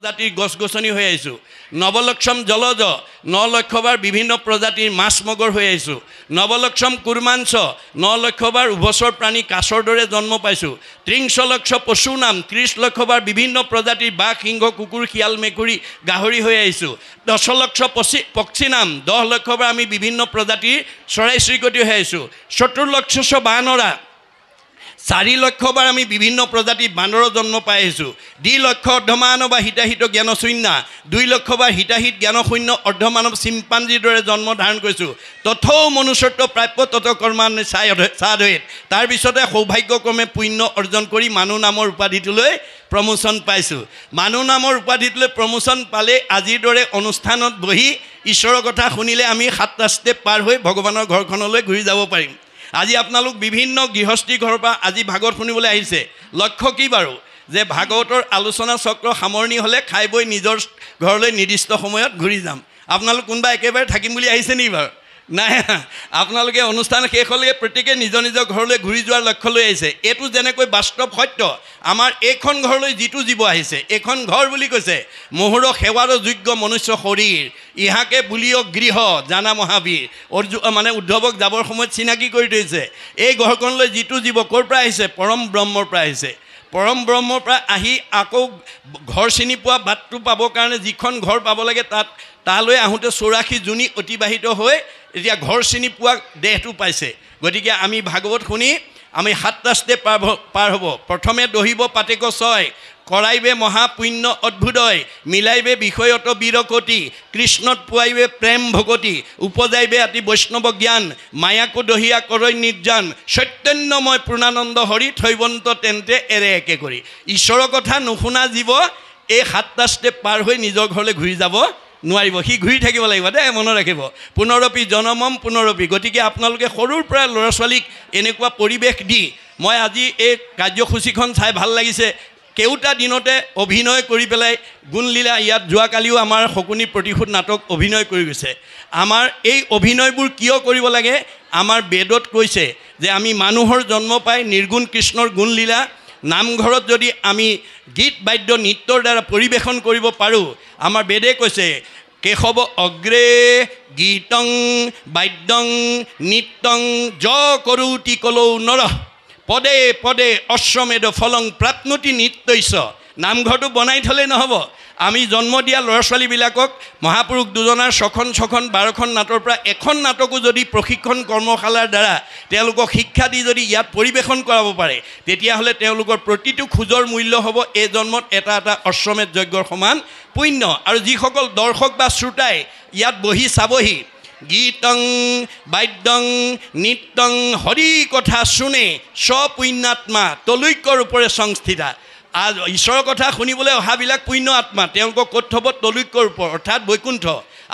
জাতিৰ গছ গছনি হৈ আহিছোঁ নৱলক্ষম জলজ 9 লক্ষবাৰ বিভিন্ন প্ৰজাতিৰ মাছ মগৰ হৈ আহিছোঁ নৱলক্ষম কুৰ্মাঞ্চ 9 লক্ষবাৰ উভচৰ প্ৰাণী কাছৰ দৰে জন্ম পাইছোঁ 30 লক্ষ পশু নাম 30 লক্ষবাৰ বিভিন্ন প্ৰজাতিৰ বাঘ সিংহ কুকুৰ শিয়াল মেকুৰী গাহৰি হৈ আহিছোঁ 10 লক্ষ পক্ষী নাম 10 লক্ষবাৰ আমি বিভিন্ন প্ৰজাতিৰ চৰাই চিৰিকটি হৈ আহিছোঁ 70 লক্ষ বানৰা 4 লক্ষবাৰ আমি বিভিন্ন প্ৰজাতিৰ বান্দৰৰ জন্ম পাই আহিছোঁ 2 লক্ষ অৰ্ধমানৱ বা হিতাহিত জ্ঞানশূন্য 2 লক্ষবাৰ হিতাহিত জ্ঞানশূন্য অৰ্ধমানৱ চিম্পাঞ্জীৰ দৰে জন্ম ধাৰণ কৰিছোঁ তথৌ মনুষ্যত্ব প্ৰাপ্য তত কৰ্মান্নে সাধয়েত তাৰ পিছতে সৌভাগ্যক্ৰমে পুণ্য অৰ্জন কৰি মানুহ নামৰ উপাধিটোলৈ প্ৰমোচন পাইছোঁ মানুহ নামৰ উপাধিটোলৈ প্ৰমোচন পালে আজিৰ দৰে অনুষ্ঠানত বহি ঈশ্বৰৰ কথা শুনিলে আমি 7টা ষ্টেপ পাৰ হৈ ভগৱানৰ ঘৰখনলৈ ঘূৰি যাব পাৰিম আজি আপোনালোক বিভিন্ন গৃহস্থী ঘৰৰ পৰা আজি ভাগৱত শুনিবলৈ আহিছে লক্ষ্য কি বাৰু যে ভাগৱতৰ আলোচনা চক্ৰ সামৰণি হ'লে খাই বৈ নিজৰ ঘৰলৈ নিৰ্দিষ্ট সময়ত ঘূৰি যাম আপোনালোক কোনোবা একেবাৰে থাকিম বুলি আহিছে নি বাৰু নাই আপোনালোকে অনুষ্ঠান শেষ হ'লে প্ৰত্যেকে নিজৰ নিজৰ ঘৰলৈ ঘূৰি যোৱাৰ লক্ষ্য লৈ আহিছে এইটো যেনেকৈ বাস্তৱ সত্য আমাৰ এইখন ঘৰলৈ যিটো জীৱ আহিছে এইখন ঘৰ বুলি কৈছে মোহৰ সেৱাৰ যোগ্য মনুষ্য শৰীৰ ইহাকে বুলিও গৃহ জানা মহাবীৰ মানে উদ্ধৱক যাবৰ সময়ত চিনাকি কৰি থৈছে এই ঘৰখনলৈ যিটো জীৱ ক'ৰ পৰা আহিছে পৰম ব্ৰহ্মৰ পৰা আহিছে পৰম ব্ৰহ্মৰ পৰা আহি আকৌ ঘৰ চিনি পোৱা বাটটো পাবৰ কাৰণে যিখন ঘৰ পাব লাগে তালৈ আহোঁতে 84 জুনি অতিবাহিত হৈ এতিয়া ঘৰ চিনি পোৱা দেহটো পাইছে গতিকে আমি ভাগৱত শুনি আমি 7টা ষ্টেপ পাৰ হ'ব প্ৰথমে দহিব পাতেক 6 কৰাইবে মহাপুণ্য অদ্ভুতয় মিলাইবে বিষয়ত বীৰকতি কৃষ্ণত পুৱাইবে প্ৰেম ভগতি উপজাইবে অতি বৈষ্ণৱ জ্ঞান মায়াকো দহিয়া কৰৈ নিৰ্জান চৈতন্যময় পূৰ্ণানন্দ হৰি থৈবন্ত তেন্তে এৰে একে কৰি ঈশ্বৰৰ কথা নুশুনা জীৱ এই 7টা ষ্টেপ পাৰ হৈ নিজৰ ঘৰলৈ ঘূৰি যাব নোৱাৰিব সি ঘূৰি থাকিব লাগিব দেই মনত ৰাখিব পুনৰপি জনমম পুনৰপি গতিকে আপোনালোকে সৰুৰ পৰা ল'ৰা ছোৱালীক এনেকুৱা পৰিৱেশ দি মই আজি এই কাৰ্যসূচীখন চাই ভাল লাগিছে কেউটা দিনতে অভিনয় কৰি পেলাই গুণলীলা ইয়াত যোৱাকালিও আমাৰ শকুনি প্ৰতিশোধ নাটক অভিনয় কৰি গৈছে আমাৰ এই অভিনয়বোৰ কিয় কৰিব লাগে আমাৰ বেদত কৈছে যে আমি মানুহৰ জন্ম পাই নিৰ্গুণ কৃষ্ণৰ গুণলীলা নামঘৰত যদি আমি গীত বাদ্য নৃত্যৰ দ্বাৰা পৰিৱেশন কৰিব পাৰোঁ আমাৰ বেদে কৈছে কেশৱ অগ্ৰে গীতং বাদ্যং নৃত্যং য কৰোতি কলৌ নৰহ পদে পদে অশ্বমেধ ফলং প্ৰাপ্নুতি নিত্যৈছ নামঘৰটো বনাই থ'লে নহ'ব আমি জন্ম দিয়া ল'ৰা ছোৱালীবিলাকক মহাপুৰুষ দুজনাৰ 6খন 12খন নাটৰ পৰা এখন নাটকো যদি প্ৰশিক্ষণ কৰ্মশালাৰ দ্বাৰা তেওঁলোকক শিক্ষা দি যদি ইয়াত পৰিৱেশন কৰাব পাৰে তেতিয়াহ'লে তেওঁলোকৰ প্ৰতিটো খোজৰ মূল্য হ'ব এই জন্মত এটা অশ্বমেধ যজ্ঞৰ সমান পুণ্য আৰু যিসকল দৰ্শক বা শ্ৰোতাই ইয়াত বহি চাবহি গীতং বাদ্যং নৃত্যং হৰি কথা শুনে স্বপুণ্যাত্মা তলৈকৰ ওপৰে সংস্থিতা আজ ঈশ্বৰৰ কথা শুনিবলৈ অহাবিলাক পুণ্য আত্মা তেওঁলোকক ক'ত থ'ব তলৈকৰ ওপৰত অৰ্থাৎ বৈকুণ্ঠ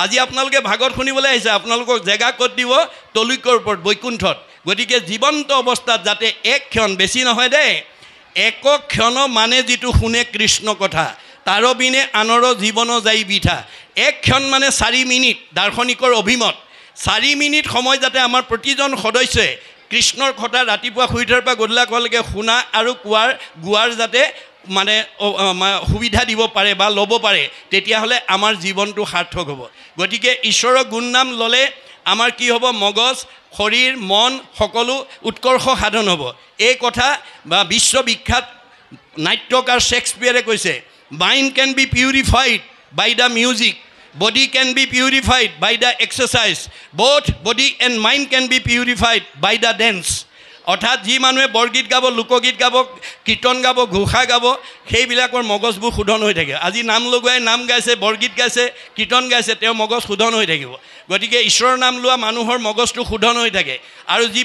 আজি আপোনালোকে ভাগৱত শুনিবলৈ আহিছে আপোনালোকক জেগা ক'ত দিব তলৈকৰ ওপৰত বৈকুণ্ঠত গতিকে জীৱন্ত অৱস্থাত যাতে এক ক্ষণ বেছি নহয় দেই এক ক্ষণ মানে যিটো শুনে কৃষ্ণ কথা তাৰ বিনে আনৰ জীৱন যাই বিঠা এক ক্ষণ মানে 4 মিনিট দাৰ্শনিকৰ অভিমত 4 মিনিট সময় যাতে আমাৰ প্ৰতিজন সদস্যই কৃষ্ণৰ কথা ৰাতিপুৱা শুই উঠাৰ পৰা গধূলা হোৱালৈকে শুনা আৰু গোৱাৰ যাতে মানে সুবিধা দিব পাৰে বা ল'ব পাৰে তেতিয়াহ'লে আমাৰ জীৱনটো সাৰ্থক হ'ব গতিকে ঈশ্বৰৰ গুণনাম ল'লে আমাৰ কি হ'ব মগজ শৰীৰ মন সকলো উৎকৰ্ষ সাধন হ'ব এই কথা বা বিশ্ববিখ্যাত নাট্যকাৰ শেক্সপিয়াৰে কৈছে mind can be purified by the music body can be purified by the exercise both body and mind can be purified by the dance অৰ্থাৎ যি মানুহে বৰগীত গাব লোকগীত গাব কীৰ্তন গাব ঘোষা গাব সেইবিলাকৰ মগজবোৰ শোধন হৈ থাকে আজি নাম লগাই নাম গাইছে বৰগীত গাইছে কীৰ্তন গাইছে তেওঁ মগজ শোধন হৈ থাকিব গতিকে ঈশ্বৰৰ নাম লোৱা মানুহৰ মগজটো শোধন হৈ থাকে আৰু যি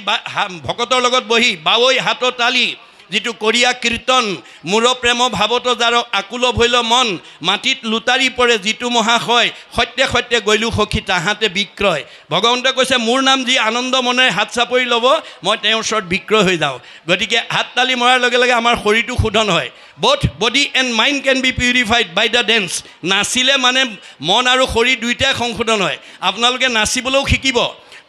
ভকতৰ লগত বহি বাৱৈ হাত তালি যিটো কৰিয়া কীৰ্তন মূৰ প্ৰেম ভাৱত যাৰ আকুল ভৈল মন মাটিত লুটাৰি পৰে যিটো মহাশয় সত্যে সত্যে গৈলো সখী তাহাঁতে বিক্ৰয় ভগৱন্তে কৈছে মোৰ নাম যি আনন্দ মনেৰে হাত চাপৰি ল'ব মই তেওঁৰ ওচৰত বিক্ৰয় হৈ যাওঁ গতিকে হাত তালি মৰাৰ লগে লগে আমাৰ শৰীৰটো শোধন হয় both body and mind can be purified by the dance নাচিলে মানে মন আৰু শৰীৰ দুইটাই সংশোধন হয় আপোনালোকে নাচিবলৈও শিকিব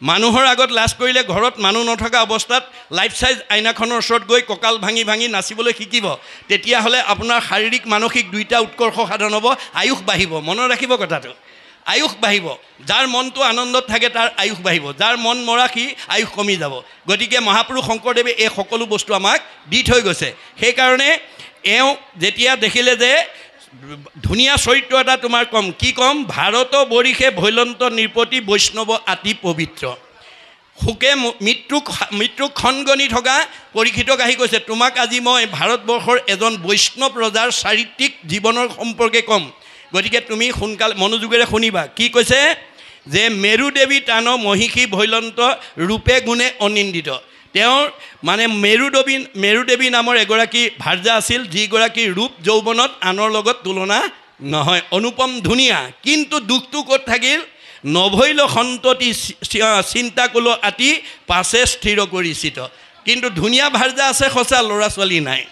মানুহৰ আগত লাজ কৰিলে ঘৰত মানুহ নথকা অৱস্থাত লাইফ সাইজ আইনাখনৰ ওচৰত গৈ কঁকাল ভাঙি ভাঙি নাচিবলৈ শিকিব তেতিয়াহ'লে আপোনাৰ শাৰীৰিক মানসিক দুইটা উৎকৰ্ষ সাধন হ'ব আয়ুস বাঢ়িব মনত ৰাখিব কথাটো আয়ুস বাঢ়িব যাৰ মনটো আনন্দত থাকে তাৰ আয়ুস বাঢ়িব যাৰ মন মৰা কি আয়ুস কমি যাব গতিকে মহাপুৰুষ শংকৰদেৱে এই সকলো বস্তু আমাক দি থৈ গৈছে সেইকাৰণে এওঁ যেতিয়া দেখিলে যে ধুনীয়া চৰিত্ৰ এটা তোমাৰ কম ভাৰত বৰিষে ভৈলন্ত নিৰ্পতি বৈষ্ণৱ আতি পবিত্ৰ সুকে মৃত্যুক খনগনি থকা পৰীক্ষিতক আহি কৈছে তোমাক আজি মই ভাৰতবৰ্ষৰ এজন বৈষ্ণৱ ৰজাৰ চাৰিত্ৰিক জীৱনৰ সম্পৰ্কে ক'ম গতিকে তুমি সোনকালে মনোযোগেৰে শুনিবা কি কৈছে যে মেৰু দেৱী টান মহিষী ভৈলন্ত ৰূপে গুণে অনিন্দিত তেওঁৰ মানে মেৰু দেৱী নামৰ এগৰাকী ভাৰ্যা আছিল যিগৰাকী ৰূপ যৌৱনত আনৰ লগত তুলনা নহয় অনুপম ধুনীয়া কিন্তু দুখটো ক'ত থাকিল নভৈল সন্ততি চিন্তাকুল আতি পাছে স্থিৰ কৰিছিত কিন্তু ধুনীয়া ভাৰ্যা আছে সঁচা ল'ৰা ছোৱালী নাই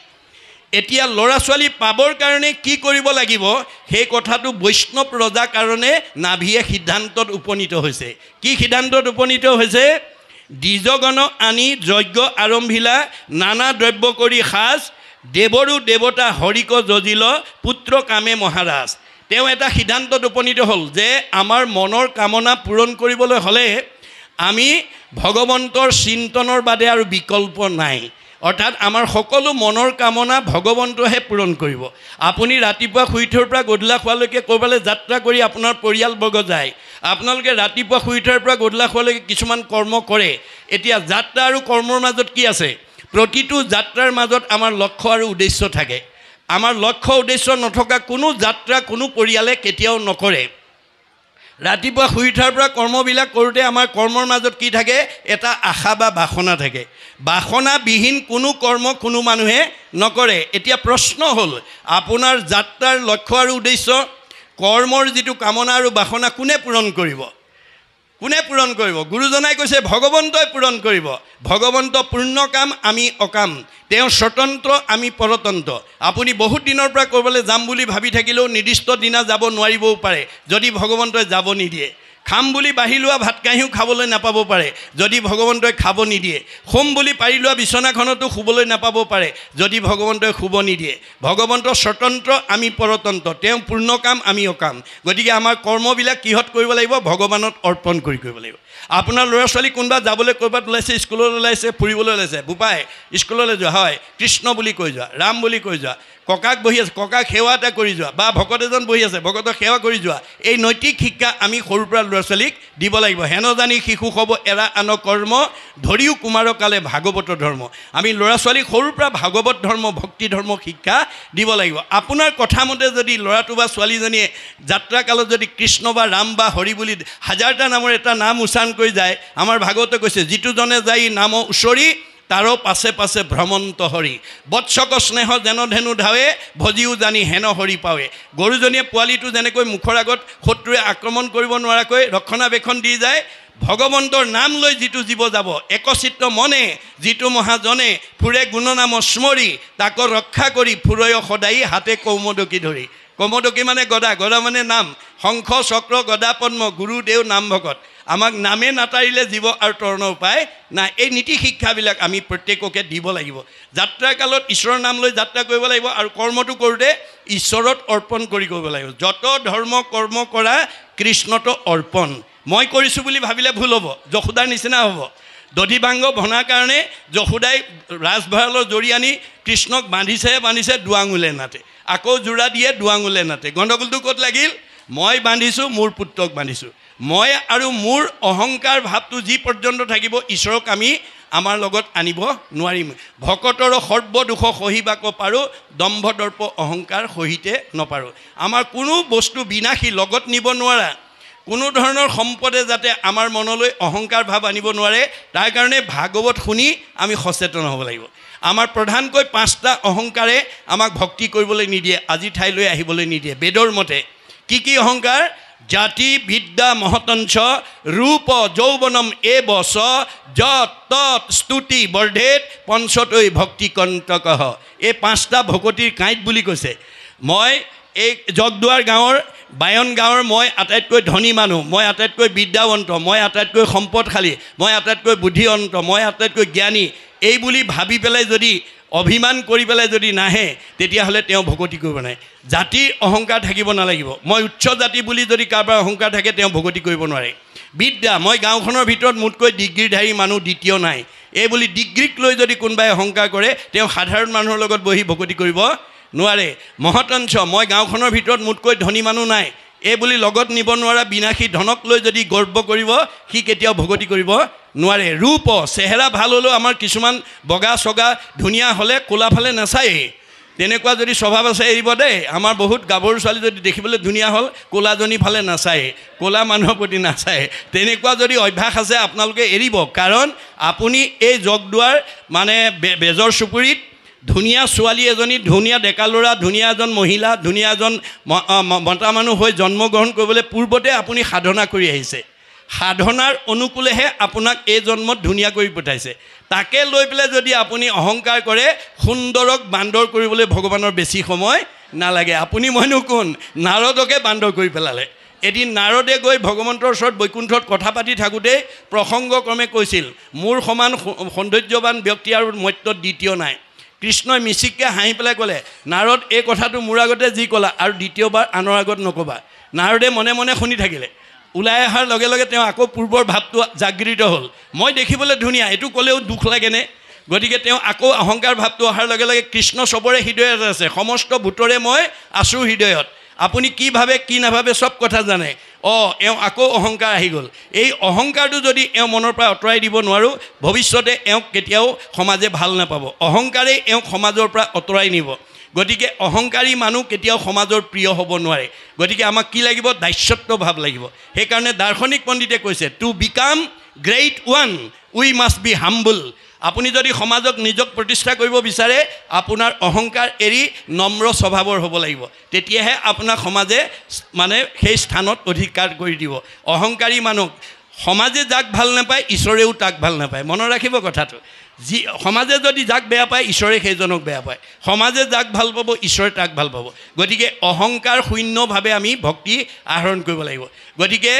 এতিয়া ল'ৰা ছোৱালী পাবৰ কাৰণে কি কৰিব লাগিব সেই কথাটো বৈষ্ণৱ ৰজাৰ কাৰণে নাভিয়ে সিদ্ধান্তত উপনীত হৈছে কি সিদ্ধান্তত উপনীত হৈছে দ্বিজগণ আনি যজ্ঞ আৰম্ভিলা নানা দ্ৰব্য কৰি সাজ দেৱৰো দেৱতা হৰিক যজিল পুত্ৰ কামে মহাৰাজ তেওঁ এটা সিদ্ধান্তত উপনীত হ'ল যে আমাৰ মনৰ কামনা পূৰণ কৰিবলৈ হ'লে আমি ভগৱন্তৰ চিন্তনৰ বাদে আৰু বিকল্প নাই অৰ্থাৎ আমাৰ সকলো মনৰ কামনা ভগৱন্তহে পূৰণ কৰিব আপুনি ৰাতিপুৱা শুই উঠাৰ পৰা গধূলা খোৱালৈকে ক'ৰবালৈ যাত্ৰা কৰি আপোনাৰ পৰিয়ালবৰ্গ যায় আপোনালোকে ৰাতিপুৱা শুই উঠাৰ পৰা গধূলা খোৱালৈকে কিছুমান কৰ্ম কৰে এতিয়া যাত্ৰা আৰু কৰ্মৰ মাজত কি আছে প্ৰতিটো যাত্ৰাৰ মাজত আমাৰ লক্ষ্য আৰু উদ্দেশ্য থাকে আমাৰ লক্ষ্য উদ্দেশ্য নথকা কোনো যাত্ৰা কোনো পৰিয়ালে কেতিয়াও নকৰে ৰাতিপুৱা শুই উঠাৰ পৰা কৰ্মবিলাক কৰোঁতে আমাৰ কৰ্মৰ মাজত কি থাকে এটা আশা বা বাসনা থাকে বাসনাবিহীন কোনো কৰ্ম কোনো মানুহে নকৰে এতিয়া প্ৰশ্ন হ'ল আপোনাৰ যাত্ৰাৰ লক্ষ্য আৰু উদ্দেশ্য কৰ্মৰ যিটো কামনা আৰু বাসনা কোনে পূৰণ কৰিব গুৰুজনাই কৈছে ভগৱন্তই পূৰণ কৰিব ভগৱন্ত পূৰ্ণ কাম আমি অকাম তেওঁ স্বতন্ত্ৰ আমি পৰতন্ত্ৰ আপুনি বহুত দিনৰ পৰা ক'ৰবালৈ যাম বুলি ভাবি থাকিলেও নিৰ্দিষ্ট দিনা যাব নোৱাৰিবও পাৰে যদি ভগৱন্তই যাব নিদিয়ে খাম বুলি বাঢ়ি লোৱা ভাত কাঁহীও খাবলৈ নাপাব পাৰে যদি ভগৱন্তই খাব নিদিয়ে শুম বুলি পাৰি লোৱা বিচনাখনতো শুবলৈ নাপাব পাৰে যদি ভগৱন্তই শুব নিদিয়ে ভগৱন্ত স্বতন্ত্ৰ আমি পৰতন্ত্ৰ তেওঁ পূৰ্ণ কাম আমি অকাম গতিকে আমাৰ কৰ্মবিলাক কিহত কৰিব লাগিব ভগৱানত অৰ্পণ কৰিব লাগিব আপোনাৰ ল'ৰা ছোৱালী কোনোবা যাবলৈ ক'ৰবাত ওলাইছে স্কুললৈ ওলাইছে ফুৰিবলৈ ওলাইছে বোপাই স্কুললৈ যোৱা হয় কৃষ্ণ বুলি কৈ যোৱা ৰাম বুলি কৈ যোৱা ককাক বহি আছে ককাক সেৱা এটা কৰি যোৱা বা ভকত এজন বহি আছে ভকতক সেৱা কৰি যোৱা এই নৈতিক শিক্ষা আমি সৰুৰ পৰা ল'ৰা ছোৱালীক দিব লাগিব হেন জানি শিশু হ'ব এৰা আন কৰ্ম ধৰিও কুমাৰকালে ভাগৱত ধৰ্ম আমি ল'ৰা ছোৱালীক সৰুৰ পৰা ভাগৱত ধৰ্ম ভক্তি ধৰ্ম শিক্ষা দিব লাগিব আপোনাৰ কথামতে যদি ল'ৰাটো বা ছোৱালীজনীয়ে যাত্ৰাকালত যদি কৃষ্ণ বা ৰাম বা হৰি বুলি হাজাৰটা নামৰ এটা নাম উচ্চাৰণ কৰি যায় আমাৰ ভাগৱতে কৈছে যিটোজনে যায় নাম উচৰি তাৰো পাছে পাছে ভ্ৰমন্ত হৰি বৎসক স্নেহ যেন ধেনু ধাৱে ভজিও জানি হেন হৰি পাৱে গৰুজনীয়ে পোৱালিটো যেনেকৈ মুখৰ আগত শত্ৰুৱে আক্ৰমণ কৰিব নোৱাৰাকৈ ৰক্ষণাবেক্ষণ দি যায় ভগৱন্তৰ নাম লৈ যিটো জীৱ যাব একচিত্ত মনে যিটো মহাজনে ফুৰে গুণনাম স্মৰি তাক ৰক্ষা কৰি ফুৰয় সদায় হাতে কৌমদকী ধৰি কৌমদকী মানে গদা মানে নাম শংখ চক্ৰ গদা পদ্ম গুৰুদেৱ নাম ভকত আমাক নামে নাটাৰিলে জীৱ আৰু তৰণৰ উপায় নাই এই নীতি শিক্ষাবিলাক আমি প্ৰত্যেককে দিব লাগিব যাত্ৰাৰ কালত ঈশ্বৰৰ নাম লৈ যাত্ৰা কৰিব লাগিব আৰু কৰ্মটো কৰোঁতে ঈশ্বৰত অৰ্পণ কৰিব লাগিব যত ধৰ্ম কৰ্ম কৰা কৃষ্ণত অৰ্পণ মই কৰিছোঁ বুলি ভাবিলে ভুল হ'ব যশোদাৰ নিচিনা হ'ব দধিভাংগ ভনাৰ কাৰণে যশোদাই ৰাজভঁৰালৰ জৰি আনি কৃষ্ণক বান্ধিছে দুৱাঙুলে নাটে আকৌ যোৰা দিয়ে দুৱাঙুলে নাটে গণ্ডগোলটো ক'ত লাগিল মই বান্ধিছোঁ মোৰ পুত্ৰক বান্ধিছোঁ মই আৰু মোৰ অহংকাৰ ভাৱটো যি পৰ্যন্ত থাকিব ঈশ্বৰক আমি আমাৰ লগত আনিব নোৱাৰিম ভকতৰ সৰ্বদোষ সহিবাক পাৰোঁ দম্ভ দৰ্প অহংকাৰ সহিতে নপাৰোঁ আমাৰ কোনো বস্তু বিনাশী লগত নিব নোৱাৰা কোনো ধৰণৰ সম্পদে যাতে আমাৰ মনলৈ অহংকাৰ ভাৱ আনিব নোৱাৰে তাৰ কাৰণে ভাগৱত শুনি আমি সচেতন হ'ব লাগিব আমাৰ প্ৰধানকৈ 5টা অহংকাৰে আমাক ভক্তি কৰিবলৈ নিদিয়ে আজি ঠাইলৈ আহিবলৈ নিদিয়ে বেদৰ মতে কি অহংকাৰ জাতি বিদ্যা মহতঞ্চ ৰূপ যৌৱনম এবস যত তত স্তুতি বৰ্ধেত পঞ্চতৈ ভক্তি কণ্টকঃ এই 5টা ভকতিৰ কাঁইট বুলি কৈছে মই এই জগদুৱাৰ গাঁৱৰ বায়ন গাঁৱৰ মই আটাইতকৈ ধনী মানুহ, মই আটাইতকৈ বিদ্যাৱন্ত, মই আটাইতকৈ সম্পদশালী, মই আটাইতকৈ বুদ্ধিৱন্ত, মই আটাইতকৈ জ্ঞানী, এই বুলি ভাবি পেলাই যদি অভিমান কৰি পেলাই যদি নাহে তেতিয়াহ'লে তেওঁ ভকতি কৰিব নাই। জাতিৰ অহংকাৰ থাকিব নালাগিব। মই উচ্চ জাতি বুলি যদি কাৰোবাৰ অহংকাৰ থাকে তেওঁ ভকতি কৰিব নোৱাৰে। বিদ্যা, মই গাঁওখনৰ ভিতৰত মোতকৈ ডিগ্ৰীধাৰী মানুহ দ্বিতীয় নাই, এই বুলি ডিগ্ৰীক লৈ যদি কোনোবাই অহংকাৰ কৰে তেওঁ সাধাৰণ মানুহৰ লগত বহি ভকতি কৰিব নোৱাৰে। মহতঞ্চ, মই গাঁওখনৰ ভিতৰত মোতকৈ ধনী মানুহ নাই, এই বুলি লগত নিব নোৱাৰা বিনাশী ধনক লৈ যদি গৰ্ব কৰিব সি কেতিয়াও ভকতি কৰিব নোৱাৰে। ৰূপ, চেহেৰা ভাল হ'লেও আমাৰ কিছুমান বগা চগা ধুনীয়া হ'লে ক'লা ফালে নাচায়েই, তেনেকুৱা যদি স্বভাৱ আছে এৰিব দেই। আমাৰ বহুত গাভৰু ছোৱালী যদি দেখিবলৈ ধুনীয়া হ'ল ক'লাজনী ফালে নাচায়, ক'লা মানুহৰ প্ৰতি নাচায়, তেনেকুৱা যদি অভ্যাস আছে আপোনালোকে এৰিব। কাৰণ আপুনি এই জগদুৱাৰ মানে বেজৰ চুবুৰীত ধুনীয়া ছোৱালী এজনী, ধুনীয়া ডেকা ল'ৰা, ধুনীয়া এজন মহিলা, ধুনীয়া এজন মতা মানুহ হৈ জন্মগ্ৰহণ কৰিবলৈ পূৰ্বতে আপুনি সাধনা কৰি আহিছে। সাধনাৰ অনুকূলেহে আপোনাক এই জন্মত ধুনীয়া কৰি পঠাইছে। তাকে লৈ পেলাই যদি আপুনি অহংকাৰ কৰে, সুন্দৰক বান্দৰ কৰিবলৈ ভগৱানৰ বেছি সময় নালাগে। আপুনি মইনো কোন, নাৰদকে বান্দৰ কৰি পেলালে। এদিন নাৰদে গৈ ভগৱন্তৰ ওচৰত বৈকুণ্ঠত কথা পাতি থাকোঁতেই প্ৰসংগক্ৰমে কৈছিল, মোৰ সমান সৌন্দৰ্যৱান ব্যক্তি আৰু মৰ্ত্যত দ্বিতীয় নাই। কৃষ্ণই মিচিককৈ হাঁহি পেলাই ক'লে, নাৰদ এই কথাটো মোৰ আগতে যি ক'লা আৰু দ্বিতীয়বাৰ আনৰ আগত নক'বা। নাৰদে মনে মনে শুনি থাকিলে। ওলাই অহাৰ লগে লগে তেওঁ আকৌ পূৰ্বৰ ভাৱটো জাগৃত হ'ল, মই দেখিবলৈ ধুনীয়া, এইটো ক'লেও দুখ লাগেনে? গতিকে তেওঁ আকৌ অহংকাৰ ভাৱটো অহাৰ লগে লগে কৃষ্ণ চবৰে হৃদয়ত আছে, সমস্ত ভূতৰে মই আছোঁ হৃদয়ত, আপুনি কি ভাবে কি নাভাবে চব কথা জানে। এওঁ আকৌ অহংকাৰ আহি গ'ল। এই অহংকাৰটো যদি এওঁ মনৰ পৰা আঁতৰাই দিব নোৱাৰোঁ, ভৱিষ্যতে এওঁক কেতিয়াও সমাজে ভাল নাপাব। অহংকাৰেই এওঁক সমাজৰ পৰা আঁতৰাই নিব। গতিকে অহংকাৰী মানুহ কেতিয়াও সমাজৰ প্ৰিয় হ'ব নোৱাৰে। গতিকে আমাক কি লাগিব? দাস্যত্ব ভাৱ লাগিব। সেইকাৰণে দাৰ্শনিক পণ্ডিতে কৈছে, to become great one we must be humble. আপুনি যদি সমাজক নিজক প্ৰতিষ্ঠা কৰিব বিচাৰে, আপোনাৰ অহংকাৰ এৰি নম্ৰ স্বভাৱৰ হ'ব লাগিব, তেতিয়াহে আপোনাক সমাজে মানে সেই স্থানত অধিকাৰ কৰি দিব। অহংকাৰী মানুহ সমাজে যাক ভাল নাপায়, ঈশ্বৰেও তাক ভাল নাপায়। মনত ৰাখিব কথাটো। সমাজে যদি যাক বেয়া পায়, ঈশ্বৰে সেইজনক বেয়া পায়। সমাজে যাক ভাল পাব, ঈশ্বৰে তাক ভাল পাব। গতিকে অহংকাৰ শূন্যভাৱে আমি ভক্তি আহৰণ কৰিব লাগিব। গতিকে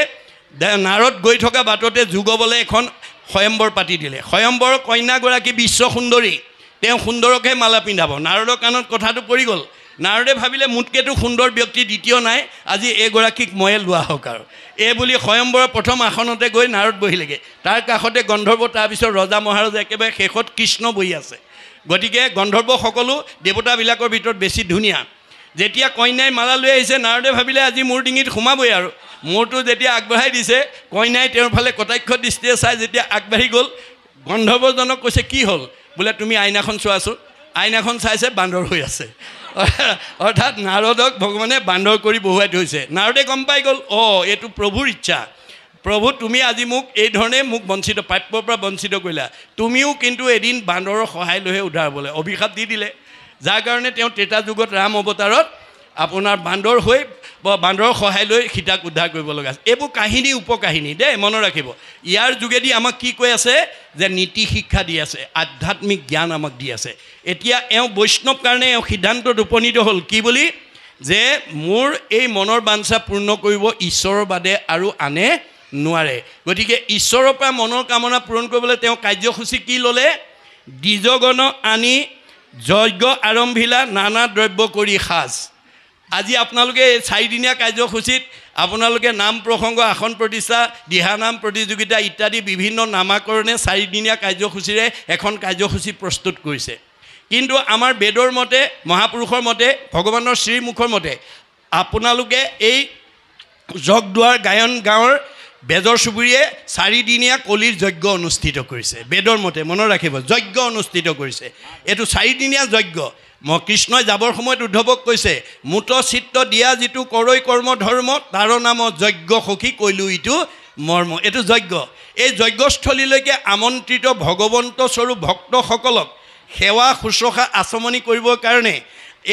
নাৰদ গৈ থকা বাটতে যুগবলে এখন স্বয়ম্বৰ পাতি দিলে। স্বয়ম্বৰৰ কন্যাগৰাকী বিশ্ব সুন্দৰী, তেওঁ সুন্দৰকহে মালা পিন্ধাব। নাৰদৰ কাণত কথাটো পৰি গ'ল। নাৰদে ভাবিলে মোতকৈতো সুন্দৰ ব্যক্তি দ্বিতীয় নাই, আজি এইগৰাকীক ময়ে লোৱা হওক আৰু এই বুলি স্বয়ম্বৰৰ প্ৰথম আসনতে গৈ নাৰদ বহিলেগৈ। তাৰ কাষতে গন্ধৰ্ব, তাৰপিছত ৰজা মহাৰজা, একেবাৰে শেষত কৃষ্ণ বহি আছে। গতিকে গন্ধৰ্ব সকলো দেৱতাবিলাকৰ ভিতৰত বেছি ধুনীয়া। যেতিয়া কন্যাই মালা লৈ আহিছে, নাৰদে ভাবিলে আজি মোৰ ডিঙিত সোমাবই আৰু। মূৰটো যেতিয়া আগবঢ়াই দিছে, কন্যাই তেওঁৰ ফালে কটাক্ষ দৃষ্টিৰে চাই যেতিয়া আগবাঢ়ি গ'ল, গন্ধৰ্বজনক কৈছে, কি হ'ল? বোলে তুমি আইনাখন চোৱাচোন। আইনাখন চাইছে, বান্দৰ হৈ আছে। অৰ্থাৎ নাৰদক ভগৱানে বান্দৰ কৰি বহুৱাই থৈছে। নাৰদে গম পাই গ'ল, এইটো প্ৰভুৰ ইচ্ছা। প্ৰভু, তুমি আজি মোক এই ধৰণে মোক বঞ্চিত, প্ৰাপ্যৰ পৰা বঞ্চিত কৰিলা। তুমিও কিন্তু এদিন বান্দৰৰ সহায় লৈহে উদ্ধাৰ হ'বলৈ অভিশাপ দি দিলে। যাৰ কাৰণে তেওঁ ত্ৰেতা যুগত ৰাম অৱতাৰত আপোনাৰ বান্দৰ হৈ বান্দৰৰ সহায় লৈ সীতাক উদ্ধাৰ কৰিব লগা আছে। এইবোৰ কাহিনী উপকাহিনী দেই, মনত ৰাখিব। ইয়াৰ যোগেদি আমাক কি কৈ আছে? যে নীতি শিক্ষা দি আছে, আধ্যাত্মিক জ্ঞান আমাক দি আছে। এতিয়া এওঁ বৈষ্ণৱ কাৰণে এওঁ সিদ্ধান্তত উপনীত হ'ল, কি বুলি? যে মোৰ এই মনৰ বাঞ্ছা পূৰ্ণ কৰিব ঈশ্বৰৰ বাদে আৰু আনে নোৱাৰে। গতিকে ঈশ্বৰৰ পৰা মনৰ কামনা পূৰণ কৰিবলৈ তেওঁ কাৰ্যসূচী কি ল'লে? দ্বিজগণ আনি যজ্ঞ আৰম্ভিলা, নানা দ্ৰব্য কৰি সাজ। আজি আপোনালোকে এই 4 দিনীয়া কাৰ্যসূচীত আপোনালোকে নাম প্ৰসংগ, আসন প্ৰতিষ্ঠা, দিহানাম প্ৰতিযোগিতা ইত্যাদি বিভিন্ন নামাকৰণে 4 দিনীয়া কাৰ্যসূচীৰে এখন কাৰ্যসূচী প্ৰস্তুত কৰিছে। কিন্তু আমাৰ বেদৰ মতে, মহাপুৰুষৰ মতে, ভগৱানৰ শ্ৰীমুখৰ মতে আপোনালোকে এই জগদুৱাৰ গায়ন গাঁৱৰ বেজৰ চুবুৰীয়ে 4 দিনীয়া কলিৰ যজ্ঞ অনুষ্ঠিত কৰিছে। বেদৰ মতে মনত ৰাখিব, যজ্ঞ অনুষ্ঠিত কৰিছে। এইটো 4 দিনীয়া যজ্ঞ। কৃষ্ণই যাবৰ সময়ত উদ্ধৱক কৈছে, মুত চিত্ত দিয়া যিটো কৰৈ কৰ্ম ধৰ্ম, তাৰ নাম যজ্ঞ সখী কৈলো ইটো মৰ্ম। এইটো যজ্ঞ। এই যজ্ঞস্থলীলৈকে আমন্ত্ৰিত ভগৱন্ত স্বৰূপ ভক্তসকলক সেৱা শুশ্ৰূষা আচমনি কৰিবৰ কাৰণে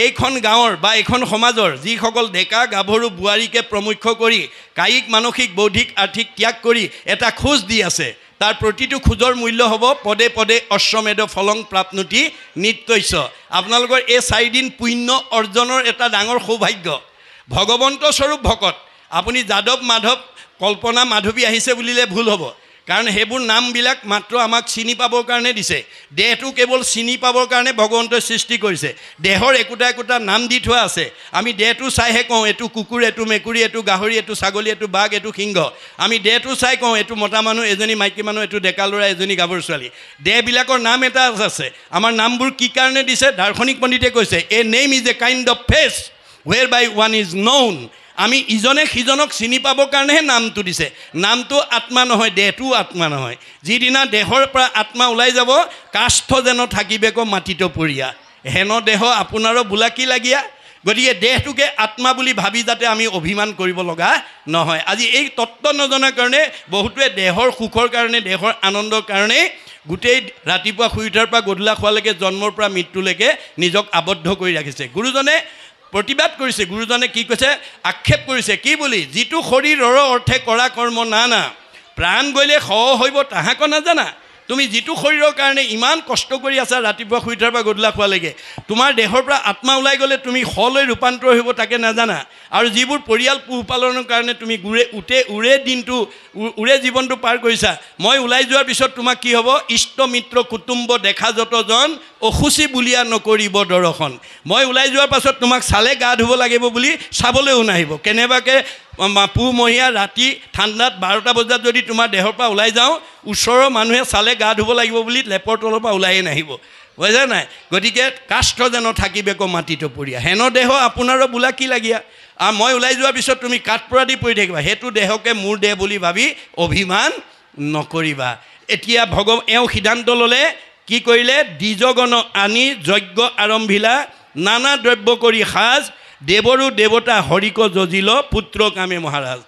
এইখন গাঁৱৰ বা এইখন সমাজৰ যিসকল ডেকা গাভৰু বোৱাৰীকে প্ৰমুখ্য কৰি কায়িক মানসিক বৌদ্ধিক আৰ্থিক ত্যাগ কৰি এটা খোজ দি আছে। তাৰ প্ৰতিটো খোজৰ মূল্য হ'ব পদে পদে অশ্বমেধ ফলং প্ৰাপ্নুতি নিত্যস্য। আপোনালোকৰ এই 4 দিন পুণ্য অৰ্জনৰ এটা ডাঙৰ সৌভাগ্য। ভগৱন্ত স্বৰূপ ভকত। আপুনি যাদৱ মাধৱ কল্পনা মাধৱী আহিছে বুলিলে ভুল হ'ব, কাৰণ সেইবোৰ নামবিলাক মাত্ৰ আমাক চিনি পাবৰ কাৰণে দিছে। দেহটো কেৱল চিনি পাবৰ কাৰণে ভগৱন্তই সৃষ্টি কৰিছে। দেহৰ একোটা একোটা নাম দি থোৱা আছে। আমি দেহটো চাইহে কওঁ এইটো কুকুৰ, এইটো মেকুৰী, এইটো গাহৰি, এইটো ছাগলী, এইটো বাঘ, এইটো সিংহ। আমি দেহটো চাই কওঁ এইটো মতা মানুহ, এজনী মাইকী মানুহ, এইটো ডেকা ল'ৰা, এজনী গাভৰু ছোৱালী। দেহবিলাকৰ নাম এটা আছে। আমাৰ নামবোৰ কি কাৰণে দিছে? দাৰ্শনিক পণ্ডিতে কৈছে a name is a kind of face whereby one is known. আমি ইজনে সিজনক চিনি পাবৰ কাৰণেহে নামটো দিছে। নামটো আত্মা নহয়, দেহটোও আত্মা নহয়। যিদিনা দেহৰ পৰা আত্মা ওলাই যাব, কাষ্ঠ যেন থাকিবেক মাটিত পৰিয়া, হেন দেহ আপোনাৰো বোলা কি লাগিয়া। গতিকে দেহটোকে আত্মা বুলি ভাবি যাতে আমি অভিমান কৰিব লগা নহয়। আজি এই তত্ত্ব নজনাৰ কাৰণে বহুটোৱে দেহৰ সুখৰ কাৰণে, দেহৰ আনন্দৰ কাৰণে গোটেই ৰাতিপুৱা শুই উঠাৰ পৰা গধূলা খোৱালৈকে, জন্মৰ পৰা মৃত্যুলৈকে নিজক আবদ্ধ কৰি ৰাখিছে। গুৰুজনে প্ৰতিবাদ কৰিছে। গুৰুজনে কি কৈছে? আক্ষেপ কৰিছে কি বুলি? যিটো শৰীৰৰ অৰ্থে কৰা কৰ্ম নানা, প্ৰাণ গ'লে সহ হৈব তাহাক নাজানা। তুমি যিটো শৰীৰৰ কাৰণে ইমান কষ্ট কৰি আছা ৰাতিপুৱা শুই উঠাৰ পৰা গধূলা খোৱালৈকে, তোমাৰ দেহৰ পৰা আত্মা ওলাই গ'লে তুমি শলৈ ৰূপান্তৰ হ'ব তাকে নাজানা। আৰু যিবোৰ পৰিয়াল পোহপালনৰ কাৰণে তুমি উৰে জীৱনটো পাৰ কৰিছা, মই ওলাই যোৱাৰ পিছত তোমাক কি হ'ব? ইষ্ট মিত্ৰ কুটুম্ব দেখা যতজন অসুচি বুলিয়া নকৰিব দৰ্শন। মই ওলাই যোৱাৰ পাছত তোমাক চালে গা ধুব লাগিব বুলি চাবলৈও নাহিব। কেনেবাকৈ পুহমহীয়া ৰাতি ঠাণ্ডাত 12টা বজাত যদি তোমাৰ দেহৰ পৰা ওলাই যাওঁ, ওচৰৰ মানুহে চালে গা ধুব লাগিব বুলি লেপৰ তলৰ পৰা ওলাইয়ে নাহিব, বুজা নাই? গতিকে কাষ্ঠ যেন থাকিবেক মাটিত পৰিয়া, হেন দেহ আপোনাৰো বোলা কি লাগিয়া। আৰু মই ওলাই যোৱাৰ পিছত তুমি কাঠপৰা দি পৰি থাকিবা, সেইটো দেহকে মোৰ দেহ বুলি ভাবি অভিমান নকৰিবা। এতিয়া এওঁ সিদ্ধান্ত ল'লে, কি কৰিলে? দ্বিজগণ আনি যজ্ঞ আৰম্ভিলা, নানা দ্ৰব্য কৰি সাজ, দেৱৰো দেৱতা হৰিক যজিল, পুত্ৰ কামে মহাৰাজ।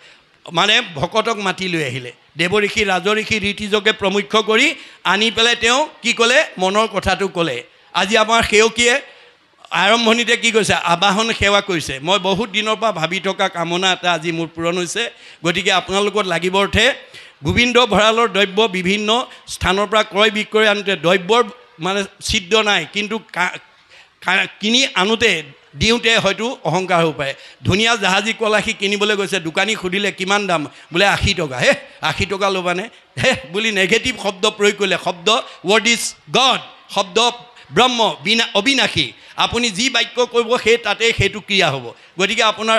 মানে ভকতক মাতি লৈ আহিলে, দেৱঋষি ৰাজঋষি ৰীতিযোগে প্ৰমুখ্য কৰি আনি পেলাই তেওঁ কি ক'লে? মনৰ কথাটো ক'লে। আজি আমাৰ সেৱকীয়ে আৰম্ভণিতে কি কৈছে? আবাহন সেৱা কৰিছে। মই বহুত দিনৰ পৰা ভাবি থকা কামনা এটা আজি মোৰ পূৰণ হৈছে। গতিকে আপোনালোকৰ লাগিব অৰ্থে গোবিন্দ ভঁৰালৰ দ্ৰব্য বিভিন্ন স্থানৰ পৰা ক্ৰয় বিক্ৰয় আনোতে দ্ৰব্যৰ মানে ছিদ্ৰ নাই, কিন্তু কিনি আনোতে দিওঁতে হয়তো অহংকাৰ হ'ব পাৰে। ধুনীয়া জাহাজী কলাশী কিনিবলৈ গৈছে, দোকানী সুধিলে কিমান দাম? বোলে 80 টকা। 80 টকা ল'বানে? বুলি নেগেটিভ শব্দ প্ৰয়োগ কৰিলে। শব্দ ৱৰ্ড ইজ গড, শব্দ ব্ৰহ্ম অবিনাশী। আপুনি যি বাক্য কৰিব সেই তাতে সেইটো ক্ৰিয়া হ'ব। গতিকে আপোনাৰ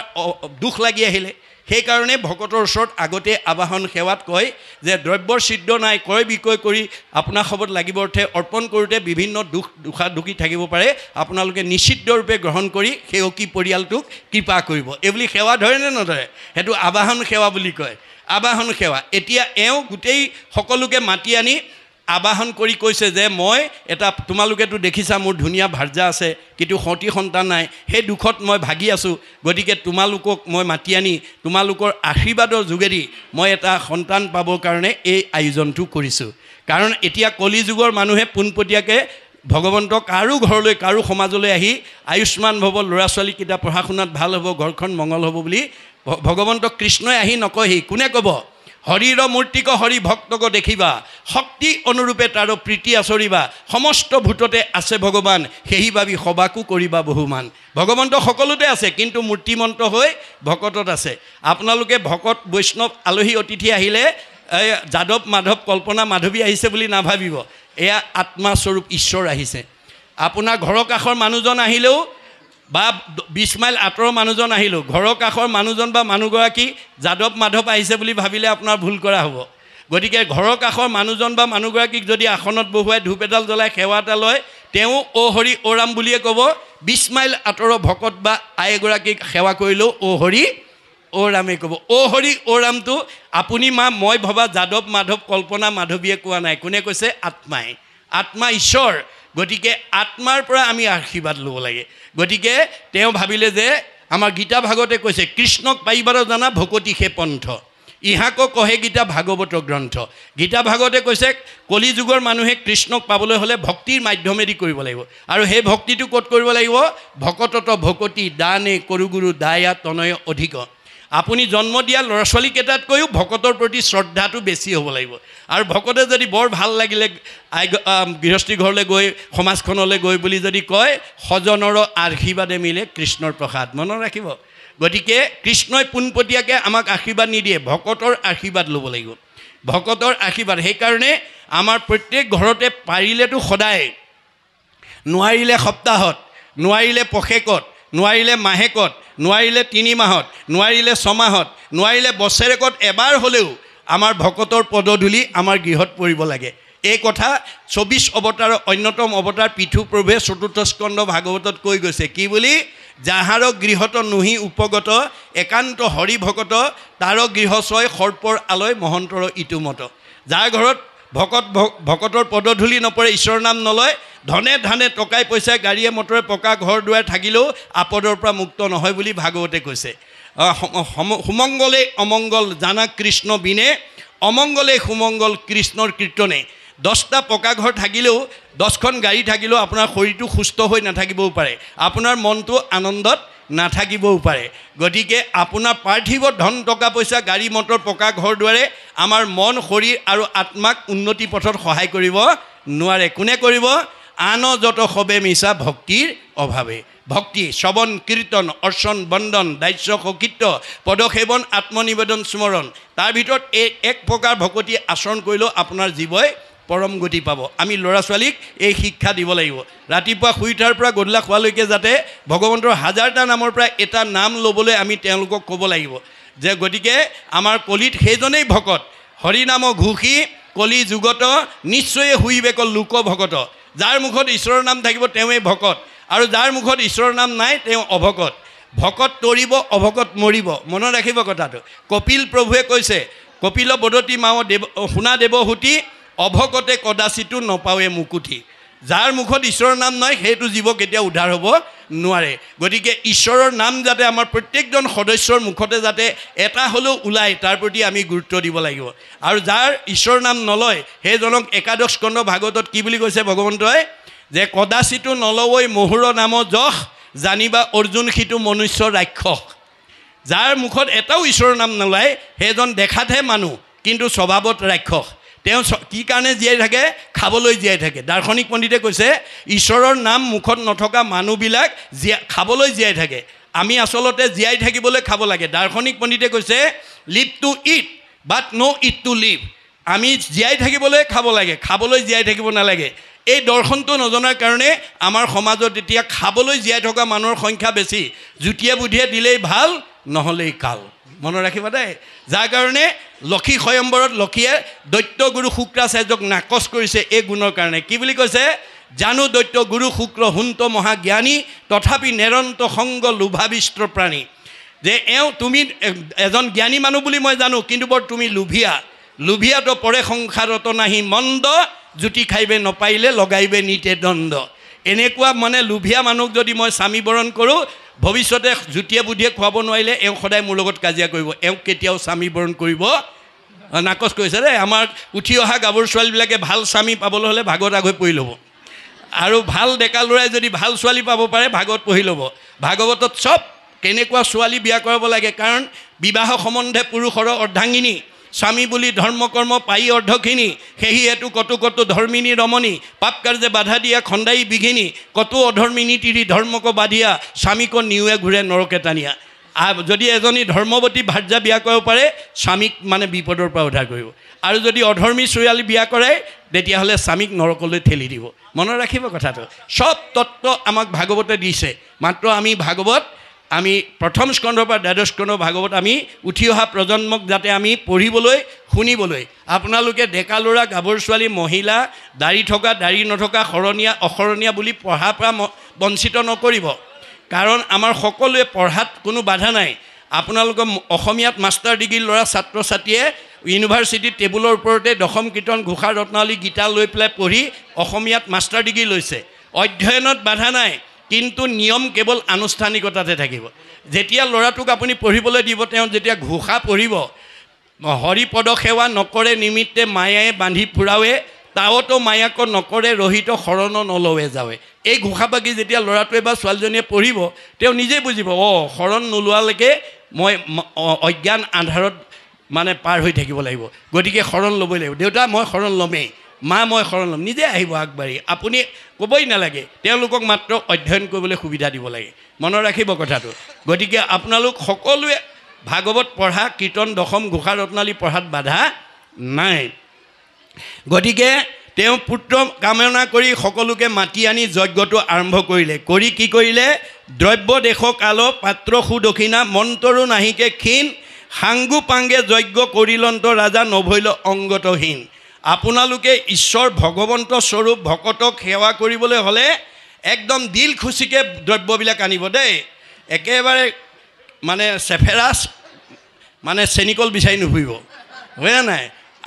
দুখ লাগি আহিলে। সেইকাৰণে ভকতৰ ওচৰত আগতে আবাহন সেৱাত কয় যে দ্ৰব্যৰ ছিদ্ৰ নাই, ক্ৰয় বিক্ৰয় কৰি আপোনাৰ খবৰত লাগিব অৰ্থে অৰ্পণ কৰোঁতে বিভিন্ন দুখী থাকিব পাৰে, আপোনালোকে নিশ্চিতৰূপে গ্ৰহণ কৰি সেৱকী পৰিয়ালটোক কৃপা কৰিব। এইবুলি সেৱা ধৰে নে নধৰে? সেইটো আবাহন সেৱা বুলি কয়। আবাহন সেৱা। এতিয়া এওঁ গোটেই সকলোকে মাতি আনি আবাহন কৰি কৈছে যে মই এটা, তোমালোকেতো দেখিছা মোৰ ধুনীয়া ভাৰ্যা আছে, কিন্তু সতি সন্তান নাই, সেই দুখত মই ভাগি আছোঁ। গতিকে তোমালোকক মই মাতি আনি তোমালোকৰ আশীৰ্বাদৰ যোগেদি মই এটা সন্তান পাবৰ কাৰণে এই আয়োজনটো কৰিছোঁ। কাৰণ এতিয়া কলি যুগৰ মানুহে পোনপটীয়াকৈ ভগৱন্তক কাৰো ঘৰলৈ, কাৰো সমাজলৈ আহি আয়ুষ্মান ভৱ, ল'ৰা ছোৱালীকেইটা পঢ়া শুনাত ভাল হ'ব, ঘৰখন মংগল হ'ব বুলি ভগৱন্তক কৃষ্ণই আহি নকয়হি। কোনে ক'ব? হৰিৰ মূৰ্তিক হৰি ভক্তক দেখিবা, শক্তি অনুৰূপে তাৰ প্ৰীতি আচৰিবা, সমস্ত ভূততে আছে ভগৱান, সেই ভাবি সবাকো কৰিবা বহুমান। ভগৱন্ত সকলোতে আছে, কিন্তু মূৰ্তিমন্ত হৈ ভকতত আছে। আপোনালোকে ভকত বৈষ্ণৱ আলহী অতিথি আহিলে যাদৱ মাধৱ কল্পনা মাধৱী আহিছে বুলি নাভাবিব। এয়া আত্মাস্বৰূপ ঈশ্বৰ আহিছে। আপোনাৰ ঘৰৰ কাষৰ মানুহজন আহিলেও বা 20 মাইল আঁতৰৰ মানুহজন আহিলেও, ঘৰৰ কাষৰ মানুহজন বা মানুহগৰাকী যাদৱ মাধৱ আহিছে বুলি ভাবিলে আপোনাৰ ভুল কৰা হ'ব। গতিকে ঘৰৰ কাষৰ মানুহজন বা মানুহগৰাকীক যদি আসনত বহুৱাই ধূপ এডাল জ্বলাই সেৱা এটা লয়, তেওঁ অ' হৰি অ' ৰাম বুলিয়ে ক'ব। 20 মাইল আঁতৰৰ ভকত বা আই এগৰাকীক সেৱা কৰিলেও অ' হৰি অ' ৰামে ক'ব। অ' হৰি অ' ৰামটো আপুনি মই ভবা যাদৱ মাধৱ কল্পনা মাধৱীয়ে কোৱা নাই। কোনে কৈছে? আত্মাই। আত্মা ঈশ্বৰ। গতিকে আত্মাৰ পৰা আমি আশীৰ্বাদ ল'ব লাগে। গতিকে তেওঁ ভাবিলে যে আমাৰ গীতা ভাগৱতে কৈছে কৃষ্ণক পাইবাৰ জানা ভকতি সে পন্থ, ইহাক কহে গীতা ভাগৱত গ্ৰন্থ। গীতা ভাগৱতে কৈছে কলি যুগৰ মানুহে কৃষ্ণক পাবলৈ হ'লে ভক্তিৰ মাধ্যমেদি কৰিব লাগিব। আৰু সেই ভক্তিটো ক'ত কৰিব লাগিব? ভকতত ভকতি দানে কৰোগুৰু দায়া তনয় অধিক। আপুনি জন্ম দিয়া ল'ৰা ছোৱালীকেইটাতকৈও ভকতৰ প্ৰতি শ্ৰদ্ধাটো বেছি হ'ব লাগিব। আৰু ভকতে যদি বৰ ভাল লাগিলে গৃহস্থী ঘৰলৈ গৈ, সমাজখনলৈ গৈ বুলি যদি কয়, সজনৰ আশীৰ্বাদে মিলে কৃষ্ণৰ প্ৰসাদ। মনত ৰাখিব। গতিকে কৃষ্ণই পোনপটীয়াকৈ আমাক আশীৰ্বাদ নিদিয়ে, ভকতৰ আশীৰ্বাদ ল'ব লাগিব, ভকতৰ আশীৰ্বাদ। সেইকাৰণে আমাৰ প্ৰত্যেক ঘৰতে পাৰিলেতো সদায়, নোৱাৰিলে সপ্তাহত, নোৱাৰিলে পষেকত, নোৱাৰিলে মাহেকত, নোৱাৰিলে 3 মাহত, নোৱাৰিলে 6 মাহত, নোৱাৰিলে বছৰেকত এবাৰ হ'লেও আমাৰ ভকতৰ পদধূলি আমাৰ গৃহত পৰিব লাগে। এই কথা 24 অৱতাৰৰ অন্যতম অৱতাৰ পৃথু প্ৰভুৱে 4ৰ্থ স্কন্ধ ভাগৱতত কৈ গৈছে, কি বুলি? যাহাৰ গৃহত নুহি উপগত একান্ত হৰি ভকত, তাৰ গৃহ ছয় সৰ্পৰ আলয় মহন্তৰ ইটোমত। যাৰ ঘৰত ভকতৰ পদধূলি নপৰে, ঈশ্বৰৰ নাম নলয়, ধনে ধানে টকাই পইচাই গাড়ীয়ে মটৰে পকা ঘৰ দুৱাৰ থাকিলেও আপদৰ পৰা মুক্ত নহয় বুলি ভাগৱতে কৈছে। সুমংগলে অমংগল জানা কৃষ্ণ বিনে, অমংগলে সুমংগল কৃষ্ণৰ কীৰ্তনে। 10টা পকা ঘৰ থাকিলেও, 10খন গাড়ী থাকিলেও আপোনাৰ শৰীৰটো সুস্থ হৈ নাথাকিবও পাৰে, আপোনাৰ মনটো আনন্দত নাথাকিবও পাৰে। গতিকে আপোনাৰ পাৰ্থিৱ ধন টকা পইচা গাড়ী মটৰ পকা ঘৰ দুৱাৰে আমাৰ মন শৰীৰ আৰু আত্মাক উন্নতি পথত সহায় কৰিব নোৱাৰে। কোনে কৰিব? আন যত সবে মিছা ভক্তিৰ অভাৱে। ভক্তি, শ্ৰৱণ কীৰ্তন, অৰ্চন বন্দন, দাস্য সকীৰ্ত, পদসেৱন, আত্মনিবেদন স্মৰণ, তাৰ ভিতৰত এক প্ৰকাৰ ভকতি আচৰণ কৰিলেও আপোনাৰ জীৱই পৰম গতি পাব। আমি ল'ৰা ছোৱালীক এই শিক্ষা দিব লাগিব। ৰাতিপুৱা শুই উঠাৰ পৰা গধূলা খোৱালৈকে যাতে ভগৱন্তৰ 1000টা নামৰ পৰা এটা নাম ল'বলৈ আমি তেওঁলোকক ক'ব লাগিব যে, গতিকে আমাৰ কলিত সেইজনেই ভকত, হৰিনাম ঘোষী কলি যুগত নিশ্চয়ে শুইবেক লোক ভকত। যাৰ মুখত ঈশ্বৰৰ নাম থাকিব তেওঁৱেই ভকত, আৰু যাৰ মুখত ঈশ্বৰৰ নাম নাই তেওঁ অভকত। ভকত তৰিব, অভকত মৰিব। মনত ৰাখিব কথাটো। কপিল প্ৰভুৱে কৈছে, কপিল বদতি মাও দেৱ শুনা দেৱহুতি, অভকতে কদাচিতো নপাৱে মুকুঠি। যাৰ মুখত ঈশ্বৰৰ নাম নাই সেইটো জীৱ কেতিয়াও উদ্ধাৰ হ'ব নোৱাৰে। গতিকে ঈশ্বৰৰ নাম যাতে আমাৰ প্ৰত্যেকজন সদস্যৰ মুখতে যাতে এটা হ'লেও ওলায়, তাৰ প্ৰতি আমি গুৰুত্ব দিব লাগিব। আৰু যাৰ ঈশ্বৰৰ নাম নলয় সেইজনক একাদশ স্কন্ধ ভাগৱতত কি বুলি কৈছে ভগৱন্তই? যে কদাচিতো নলৱৈ মহুৰ নাম যশ, জানিবা অৰ্জুন সিটো মনুষ্য ৰাক্ষস। যাৰ মুখত এটাও ঈশ্বৰৰ নাম নোলায় সেইজন দেখাতহে মানুহ কিন্তু স্বভাৱত ৰাক্ষস। তেওঁ কি কাৰণে জীয়াই থাকে? খাবলৈ জীয়াই থাকে। দাৰ্শনিক পণ্ডিতে কৈছে ঈশ্বৰৰ নাম মুখত নথকা মানুহবিলাক খাবলৈ জীয়াই থাকে। আমি আচলতে জীয়াই থাকিবলৈ খাব লাগে। দাৰ্শনিক পণ্ডিতে কৈছে live to eat but not' eat to live. আমি জীয়াই থাকিবলৈ খাব লাগে, খাবলৈ জীয়াই থাকিব নালাগে। এই দৰ্শনটো নজনাৰ কাৰণে আমাৰ সমাজত এতিয়া খাবলৈ জীয়াই থকা মানুহৰ সংখ্যা বেছি। যুটীয়া বুদ্ধিয়ে দিলেই ভাল, নহ'লেই কাল। মনত ৰাখিবা দেই। যাৰ কাৰণে লক্ষী স্বয়ম্বৰত লক্ষীয়ে দৈত্য গুৰু শুক্ৰাচাৰ্যক নাকচ কৰিছে এই গুণৰ কাৰণে। কি বুলি কৈছে? জানো দৈত্য গুৰু শুক্ৰ হুন্ত মহাজ্ঞানী, তথাপি নেৰন্ত সংগ লোভাবিষ্ট প্ৰাণী। যে তুমি এজন জ্ঞানী মানুহ বুলি মই জানো, কিন্তু বৰ তুমি লোভিয়া। লোভিয়াতো পৰে সংসাৰত নাহি মন্দ, জুতি খাইবে নপাইলে লগাইবে নিতে দণ্ড। এনেকুৱা মানে লোভিয়া মানুহক যদি মই স্বামী বৰণ কৰোঁ, ভৱিষ্যতে যুটীয়া বুদ্ধিয়ে খুৱাব নোৱাৰিলে এওঁ সদায় মোৰ লগত কাজিয়া কৰিব, এওঁক কেতিয়াও স্বামী বৰণ কৰিব নাকচ কৰিছে দেই। আমাৰ উঠি অহা গাভৰু ছোৱালীবিলাকে ভাল স্বামী পাবলৈ হ'লে ভাগৱত আগৈ পঢ়ি ল'ব, আৰু ভাল ডেকা ল'ৰাই যদি ভাল ছোৱালী পাব পাৰে ভাগৱত পঢ়ি ল'ব। ভাগৱতত চব কেনেকুৱা ছোৱালী বিয়া কৰাব লাগে, কাৰণ বিবাহ সম্বন্ধে পুৰুষৰ অৰ্ধাংগিনী, স্বামী বুলি ধৰ্ম কৰ্ম পাই অৰ্ধখিনি, সেহি হেতু কতো কতো ধৰ্মিনী ৰমণী, পাপ কাৰ্যে বাধা দিয়া খণ্ডাই বিঘিনী, কতো অধৰ্মিনী তিৰি ধৰ্মক বাধিয়া, স্বামীক নিউৱে ঘূৰে নৰকে টানিয়া। যদি এজনী ধৰ্মৱতী ভাৰ্যা বিয়া কৰিব পাৰে স্বামীক মানে বিপদৰ পৰা উদ্ধাৰ কৰিব, আৰু যদি অধৰ্মী ছোৱালী বিয়া কৰায় তেতিয়াহ'লে স্বামীক নৰকলৈ ঠেলি দিব। মনত ৰাখিব কথাটো। চব তত্ত্ব আমাক ভাগৱতে দিছে, মাত্ৰ আমি ভাগৱত আমি প্ৰথম স্কন্ধৰ পৰা দ্বাদশ স্কন্ধ ভাগৱত আমি উঠি অহা প্ৰজন্মক যাতে আমি পঢ়িবলৈ শুনিবলৈ, আপোনালোকে ডেকা ল'ৰা গাভৰু ছোৱালী মহিলা দাড়ি থকা দাড়ি নথকা শৰণীয়া অশৰণীয়া বুলি পঢ়াৰ পৰা বঞ্চিত নকৰিব। কাৰণ আমাৰ সকলোৱে পঢ়াত কোনো বাধা নাই। আপোনালোকৰ অসমীয়াত মাষ্টাৰ ডিগ্ৰী ল'ৰা ছাত্ৰ ছাত্ৰীয়ে ইউনিভাৰ্চিটিত টেবুলৰ ওপৰতে দশম কীৰ্তন ঘোষা ৰত্নাৱলী গীতা লৈ পেলাই পঢ়ি অসমীয়াত মাষ্টাৰ ডিগ্ৰী লৈছে। অধ্যয়নত বাধা নাই, কিন্তু নিয়ম কেৱল আনুষ্ঠানিকতাতে থাকিব। যেতিয়া ল'ৰাটোক আপুনি পঢ়িবলৈ দিব, তেওঁ যেতিয়া ঘোষা পঢ়িব, হৰিপদ সেৱা নকৰে নিমিত্তে মায়াই বান্ধি ফুৰাৱে, তাৱতো মায়াক নকৰে ৰহিত শৰণ নলৱে যাৱে। এই ঘোষাপাকি যেতিয়া ল'ৰাটোৱে বা ছোৱালীজনীয়ে পঢ়িব, তেওঁ নিজেই বুজিব, শৰণ নোলোৱালৈকে মই অজ্ঞান আন্ধাৰত মানে পাৰ হৈ থাকিব লাগিব, গতিকে শৰণ ল'বই লাগিব। দেউতা মই শৰণ ল'মেই, মা মই শৰণ ল'ম, নিজে আহিব আগবাঢ়ি। আপুনি ক'বই নালাগে তেওঁলোকক মাত্ৰ অধ্যয়ন কৰিবলৈ সুবিধা দিব লাগে মনত ৰাখিব কথাটো গতিকে আপোনালোক সকলোৱে ভাগৱত পঢ়া কীৰ্তন দশম ঘোষা ৰত্নালী পঢ়াত বাধা নাই গতিকে তেওঁ পুত্ৰ কামনা কৰি সকলোকে মাতি আনি যজ্ঞটো আৰম্ভ কৰিলে কৰি কি কৰিলে দ্ৰব্য দেশ কাল পাত্ৰ সুদক্ষিণা মন্তৰো নাহিকে ক্ষীণ সাংগু পাংগে যজ্ঞ কৰিলন্ত ৰাজা নভৈল অংগতহীন আপোনালোকে ঈশ্বৰ ভগৱন্ত স্বৰূপ ভকতক সেৱা কৰিবলৈ হ'লে একদম দিল খুচিকে দ্ৰব্যবিলাক আনিব দেই একেবাৰে মানে চেফেৰাছ মানে চেনিকল বিচাৰি নুফুৰিব হয় নাই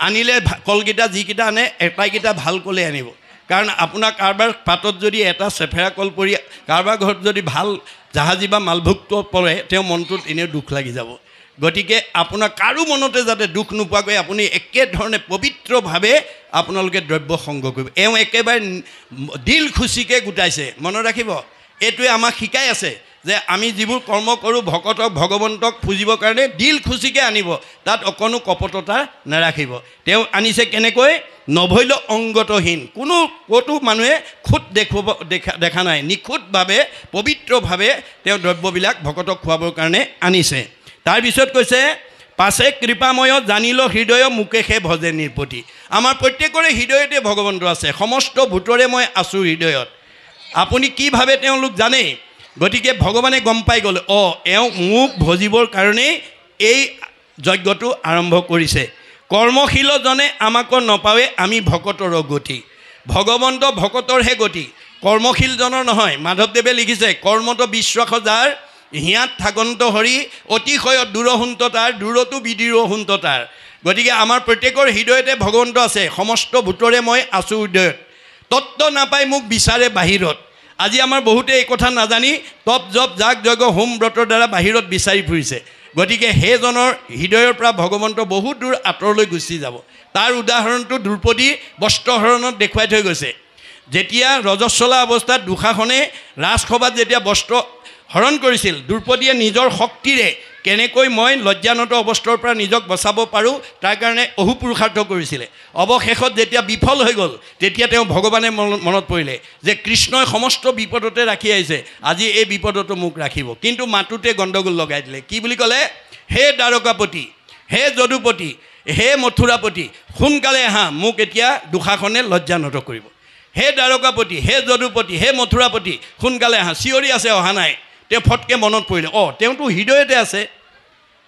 আনিলে কলকেইটা যিকেইটা আনে এটাইকেইটা ভাল কলে আনিব কাৰণ আপোনাৰ কাৰোবাৰ পাতত যদি এটা চেফেৰা কল পৰি কাৰোবাৰ ঘৰত যদি ভাল জাহাজী বা মালভুক্ত পৰে তেওঁ মনটোত এনেও দুখ লাগি যাব গতিকে আপোনাৰ কাৰো মনতে যাতে দুখ নোপোৱাকৈ আপুনি একেধৰণে পবিত্ৰভাৱে আপোনালোকে দ্ৰব্য সংগ্ৰহ কৰিব এওঁ একেবাৰে দিল খুচিকে গোটাইছে মনত ৰাখিব এইটোৱে আমাক শিকাই আছে যে আমি যিবোৰ কৰ্ম কৰোঁ ভকতক ভগৱন্তক পুজিবৰ কাৰণে দিল খুচিকে আনিব তাত অকণো কপটতা নাৰাখিব তেওঁ আনিছে কেনেকৈ নভৈল অংগতহীন কোনো ক'তো মানুহে খুঁত দেখা নাই নিখুঁতভাৱে পবিত্ৰভাৱে তেওঁ দ্ৰব্যবিলাক ভকতক খুৱাবৰ কাৰণে আনিছে তাৰপিছত কৈছে পাছে কৃপাময় জানিল হৃদয় মুকেশে ভজে নিৰ্পতি আমাৰ প্ৰত্যেকৰে হৃদয়তে ভগৱন্ত আছে সমস্ত ভূতৰে মই আছোঁ হৃদয়ত আপুনি কি ভাবে তেওঁলোক জানে গতিকে ভগৱানে গম পাই গ'লে এওঁ মোক ভজিবৰ কাৰণেই এই যজ্ঞটো আৰম্ভ কৰিছে কৰ্মশীলজনে আমাক নপাৱে আমি ভকতৰ গতি ভগৱন্ত ভকতৰহে গতি কৰ্মশীলজনৰ নহয় মাধৱদেৱে লিখিছে কৰ্মত বিশ্বাস যাৰ হিয়াত থাকন্ত হৰি অতিশয় দূৰহুন্ত তাৰ দূৰতো বিদূৰহুন্ত তাৰ গতিকে আমাৰ প্ৰত্যেকৰ হৃদয়তে ভগৱন্ত আছে সমস্ত ভূতৰে মই আছোঁ হৃদয়ত তত্ত্ব নাপাই মোক বিচাৰে বাহিৰত আজি আমাৰ বহুতে এই কথা নাজানি তপ জপ যাগ যজ্ঞ হোম ব্ৰতৰ দ্বাৰা বাহিৰত বিচাৰি ফুৰিছে গতিকে সেইজনৰ হৃদয়ৰ পৰা ভগৱন্ত বহুত দূৰ আঁতৰলৈ গুচি যাব তাৰ উদাহৰণটো দ্ৰৌপদী বস্ত্ৰহৰণত দেখুৱাই থৈ গৈছে যেতিয়া ৰজস্বলা অৱস্থাত দুঃশাসনে ৰাজসভাত যেতিয়া বস্ত্ৰ হৰণ কৰিছিল দ্ৰৌপদীয়ে নিজৰ শক্তিৰে কেনেকৈ মই লজ্জানত অৱস্থাৰ পৰা নিজক বচাব পাৰোঁ তাৰ কাৰণে অহুপুৰুষাৰ্থ কৰিছিলে অৱশেষত যেতিয়া বিফল হৈ গ'ল তেতিয়া তেওঁ ভগৱানে মনত পৰিলে যে কৃষ্ণই সমস্ত বিপদতে ৰাখি আহিছে আজি এই বিপদতো মোক ৰাখিব কিন্তু মাতুতে গণ্ডগোল লগাই দিলে কি বুলি ক'লে হে দ্বাৰকাপতি হে যদুপতি হে মথুৰাপতি সোনকালে আহা মোক এতিয়া দুঃশাসনে লজ্জানত কৰিব হে দ্বাৰকাপতি হে যদুপতি হে মথুৰাপতি সোনকালে আহা চিঞৰি আছে অহা নাই তেওঁ ফটকৈ মনত পৰিলে তেওঁতো হৃদয়তে আছে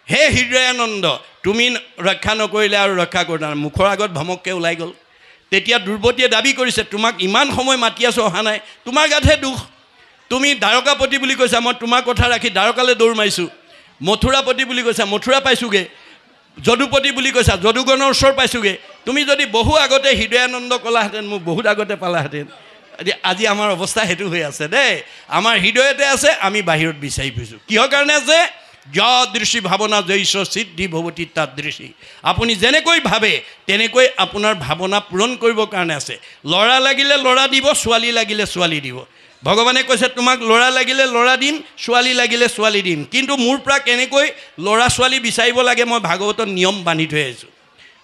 হে হৃদয়ানন্দ তুমি ৰক্ষা নকৰিলে আৰু ৰক্ষা কৰিলা মুখৰ আগত ভমককৈ ওলাই গ'ল তেতিয়া দ্ৰৌপদীয়ে দাবী কৰিছে তোমাক ইমান সময় মাতি আছোঁ অহা নাই তোমাৰ গাতহে দুখ তুমি দ্বাৰকাপতি বুলি কৈছা মই তোমাৰ কথা ৰাখি দ্বাৰকালৈ দৌৰ মাৰিছোঁ মথুৰাপতি বুলি কৈছা মথুৰা পাইছোঁগৈ যদুপতি বুলি কৈছা যদুগণৰ ওচৰ পাইছোঁগৈ তুমি যদি বহু আগতে হৃদয়ানন্দ ক'লাহেঁতেন মোক বহুত আগতে পালাহেঁতেন আজি আমাৰ অৱস্থা সেইটো হৈ আছে দেই আমাৰ হৃদয়তে আছে আমি বাহিৰত বিচাৰি ফুৰিছোঁ কিহৰ কাৰণে আছে যদৃশী ভাৱনা জৈশ সিদ্ধি ভৱতী তাদৃশী আপুনি যেনেকৈ ভাবে তেনেকৈ আপোনাৰ ভাৱনা পূৰণ কৰিবৰ কাৰণে আছে ল'ৰা লাগিলে ল'ৰা দিব ছোৱালী লাগিলে ছোৱালী দিব ভগৱানে কৈছে তোমাক ল'ৰা লাগিলে ল'ৰা দিম ছোৱালী লাগিলে ছোৱালী দিম কিন্তু মোৰ পৰা কেনেকৈ ল'ৰা ছোৱালী বিচাৰিব লাগে মই ভাগৱতৰ নিয়ম বান্ধি থৈ আহিছোঁ